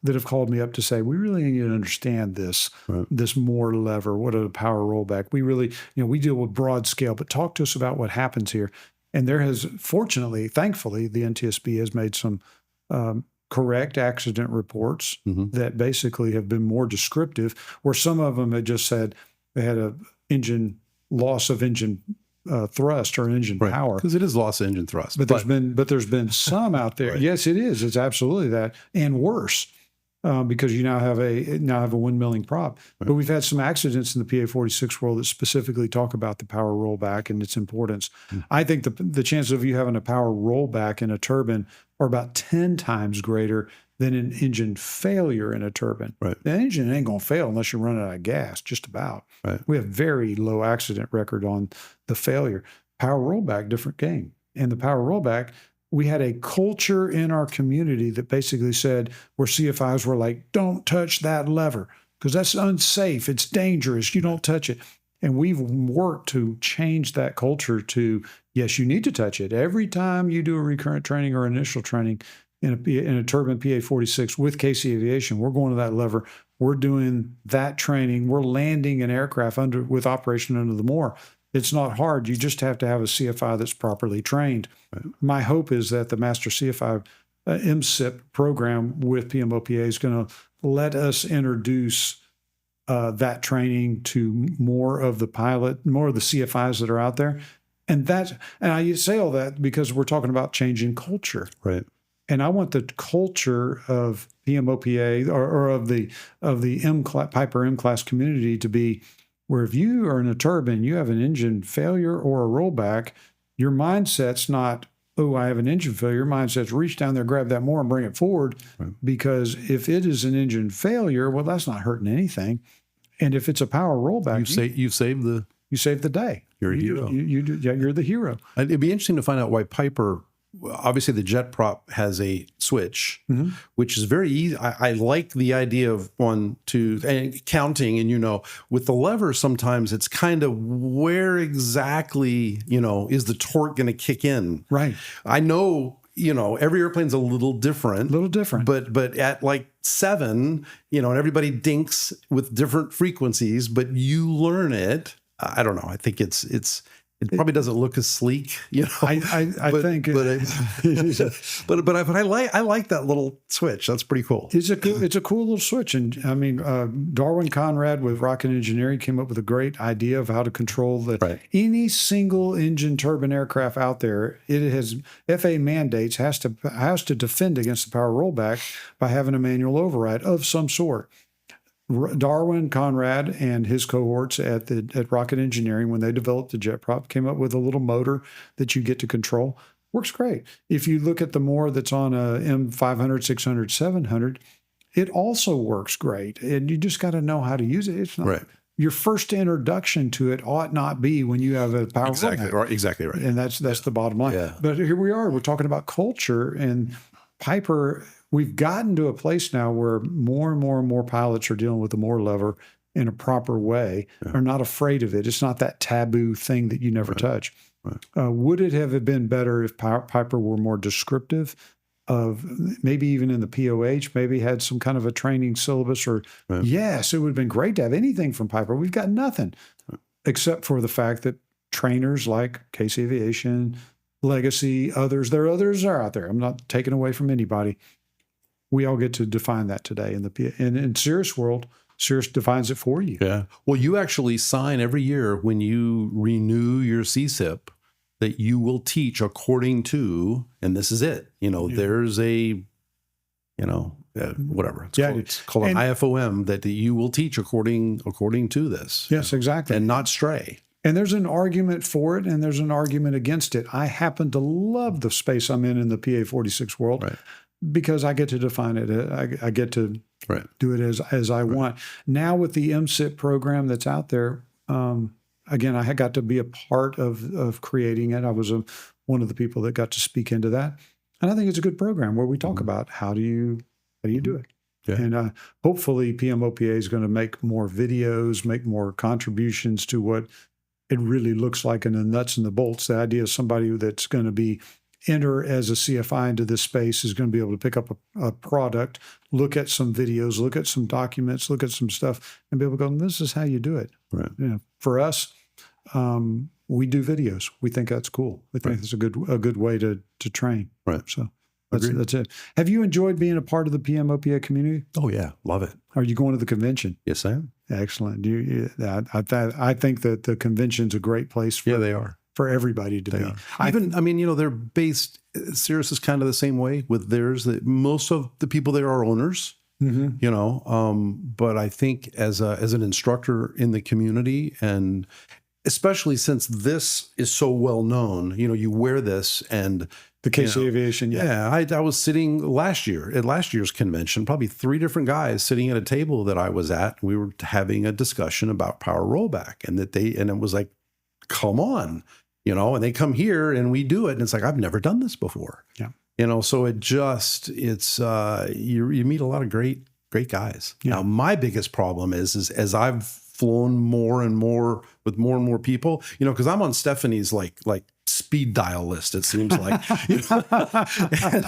that have called me up to say, we really need to understand this, this more lever, what a power rollback. We really, we deal with broad scale, but talk to us about what happens here. And there has, fortunately, thankfully, the NTSB has made some correct accident reports that basically have been more descriptive, where some of them had just said they had a loss of engine thrust or engine power, because it is loss of engine thrust. But there's been some out there. Yes, it is. It's absolutely that, and worse, because you now have a windmilling prop. But we've had some accidents in the PA-46 world that specifically talk about the power rollback and its importance. I think the chances of you having a power rollback in a turbine are about 10 times greater than an engine failure in a turbine. Right. The engine ain't going to fail unless you're running out of gas, just about. Right. We have very low accident record on the failure. Power rollback, different game. And the power rollback, we had a culture in our community that basically said, where CFIs were like, don't touch that lever. because that's unsafe. It's dangerous. You don't touch it. And we've worked to change that culture to, yes, you need to touch it. Every time you do a recurrent training or initial training in a turbine PA-46 with KC Aviation, we're going to that lever. We're doing that training. We're landing an aircraft with operation under the Moore. It's not hard. You just have to have a CFI that's properly trained. Right. My hope is that the Master CFI MCIP program with PMOPA is going to let us introduce that training to more of the CFIs that are out there. And I say all that because we're talking about changing culture. Right. And I want the culture of PMOPA or of the Piper MClass community to be where if you are in a turbine, you have an engine failure or a rollback, your mindset's not, oh, I have an engine failure. Your mindset's reach down there, grab that more and bring it forward. Right. Because if it is an engine failure, well, that's not hurting anything. And if it's a power rollback, you save the day. You're a hero. You're the hero. It'd be interesting to find out why Piper. Obviously, the jet prop has a switch, which is very easy. I like the idea of 1, 2, and counting. And, with the lever, sometimes it's kind of where exactly, is the torque going to kick in? Right. I know, every airplane's a little different. But at like 7, and everybody dinks with different frequencies, but you learn it. I don't know. I think it probably doesn't look as sleek, I think, but I like that little switch. That's pretty cool. It's a cool little switch, and I mean, Darwin Conrad with Rocket Engineering came up with a great idea of how to control any single engine turbine aircraft out there. It has FAA mandates has to defend against the power rollback by having a manual override of some sort. Darwin Conrad and his cohorts at Rocket Engineering, when they developed the jet prop, came up with a little motor that you get to control. Works great. If you look at the Moore that's on a M500, 600, 700, it also works great. And you just got to know how to use it. It's not right. Your first introduction to it ought not be when you have a power rollback. Exactly right. And that's the bottom line. Yeah. But here we are. We're talking about culture, and Piper. We've gotten to a place now where more and more pilots are dealing with the Moore lever in a proper way, are not afraid of it. It's not that taboo thing that you never touch. Right. Would it have been better if Piper were more descriptive of maybe even in the POH, maybe had some kind of a training syllabus or yes, it would have been great to have anything from Piper. We've got nothing except for the fact that trainers like KC Aviation, Legacy, others are out there. I'm not taking away from anybody. We all get to define that today in Cirrus world. Cirrus defines it for you. Yeah. Well, you actually sign every year when you renew your CSIP that you will teach according to, and this is it. There's a, whatever it's called an IFOM that you will teach according to this. Yes, exactly, and not stray. And there's an argument for it, and there's an argument against it. I happen to love the space I'm in the PA-46 world. Right. Because I get to define it. I get to do it as I want. Now with the MCIP program that's out there, again, I got to be a part of creating it. I was one of the people that got to speak into that. And I think it's a good program where we talk about how do you do it. Yeah. And hopefully PMOPA is going to make more videos, make more contributions to what it really looks like in the nuts and the bolts. The idea of somebody that's going to enter as a CFI into this space is going to be able to pick up a product, look at some videos, look at some documents, look at some stuff, and be able to go, this is how you do it. Right. For us, we do videos. We think that's cool. We think it's a good way to train. Right. So that's it. Have you enjoyed being a part of the PMOPA community? Oh yeah, love it. Are you going to the convention? Yes, I am. Excellent. I think that the convention's a great place for. Yeah, they are. For everybody to be. They're based, Cirrus is kind of the same way with theirs, that most of the people there are owners, but I think as an instructor in the community, and especially since this is so well known, you wear this and the KC Aviation. Yeah. I was sitting at last year's convention, probably 3 different guys sitting at a table that I was at. We were having a discussion about power rollback, and it was like, come on. And they come here and we do it. And it's like, I've never done this before. Yeah. So you meet a lot of great great guys. Yeah. Now, my biggest problem is as I've flown more and more with more and more people, because I'm on Stephanie's like speed dial list, it seems like. And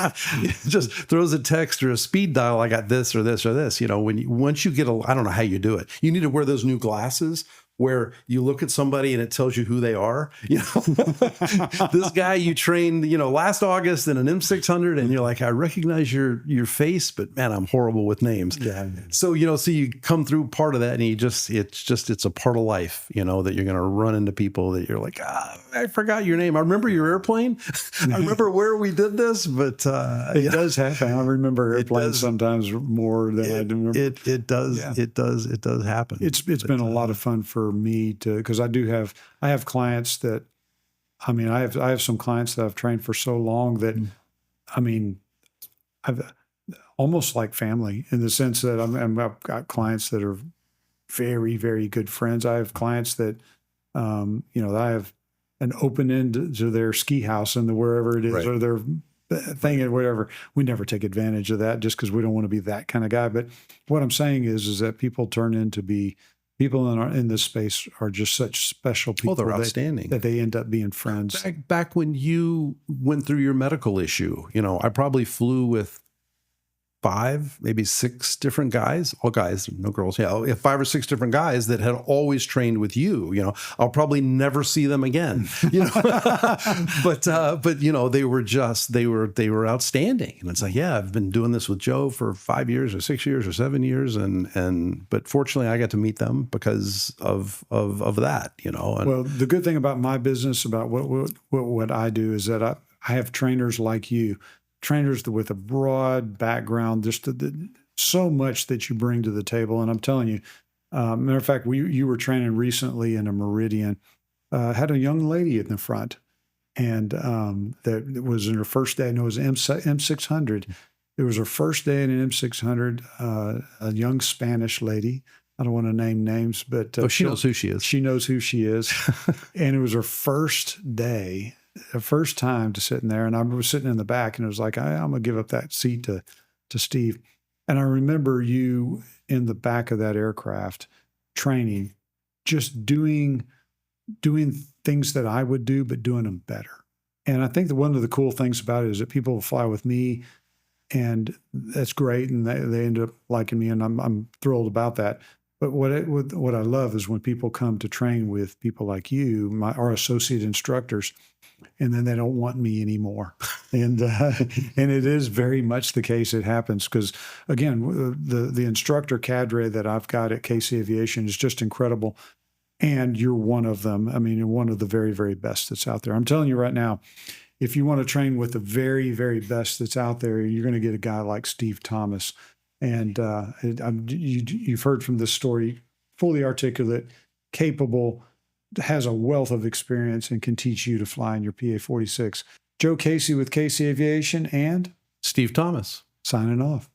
just throws a text or a speed dial, I got this or this or this. Once you get I don't know how you do it. You need to wear those new glasses where you look at somebody and it tells you who they are. This guy you trained, last August in an M600, and you're like, I recognize your face, but man, I'm horrible with names. Yeah. So, so you come through part of that, and it's a part of life, that you're going to run into people that you're like, I forgot your name. I remember your airplane. I remember where we did this, but it does happen. I remember airplanes sometimes more than I do remember. It does. Yeah. It does happen. It's been a lot of fun for me because I have clients that, I have some clients that I've trained for so long that, I've almost like family in the sense that I've got clients that are very, very good friends. I have clients that, that I have an open end to their ski house and wherever it is, right, or their thing or whatever. We never take advantage of that just because we don't want to be that kind of guy. But what I'm saying is that people turn into be people in this space are just such special people. They're outstanding. That they end up being friends. Back when you went through your medical issue, I probably flew with 5, maybe 6 different guys, all guys, no girls. Yeah, 5 or 6 different guys that had always trained with you. I'll probably never see them again. But they were outstanding. And it's like, yeah, I've been doing this with Joe for 5 years or 6 years or 7 years, but fortunately, I got to meet them because of that. Well, the good thing about my business, about what I do, is that I have trainers like you. Trainers with a broad background, just so much that you bring to the table. And I'm telling you, matter of fact, you were training recently in a Meridian, had a young lady in the front, and that was in her first day. And it was M600. It was her first day in an M600. A young Spanish lady. I don't want to name names, but she knows who she is. She knows who she is, and it was her first day. The first time to sit in there, and I was sitting in the back, and it was like, I'm gonna give up that seat to Steve. And I remember you in the back of that aircraft training, just doing things that I would do, but doing them better. And I think that one of the cool things about it is that people fly with me, and that's great, and they end up liking me, and I'm thrilled about that. But what I love is when people come to train with people like you, our associate instructors, and then they don't want me anymore. And it is very much the case. It happens because, again, the instructor cadre that I've got at KC Aviation is just incredible. And you're one of them. You're one of the very, very best that's out there. I'm telling you right now, if you want to train with the very, very best that's out there, you're going to get a guy like Steve Thomas. And you've heard from this story, fully articulate, capable, has a wealth of experience, and can teach you to fly in your PA-46. Joe Casey with KC Aviation and Steve Thomas signing off.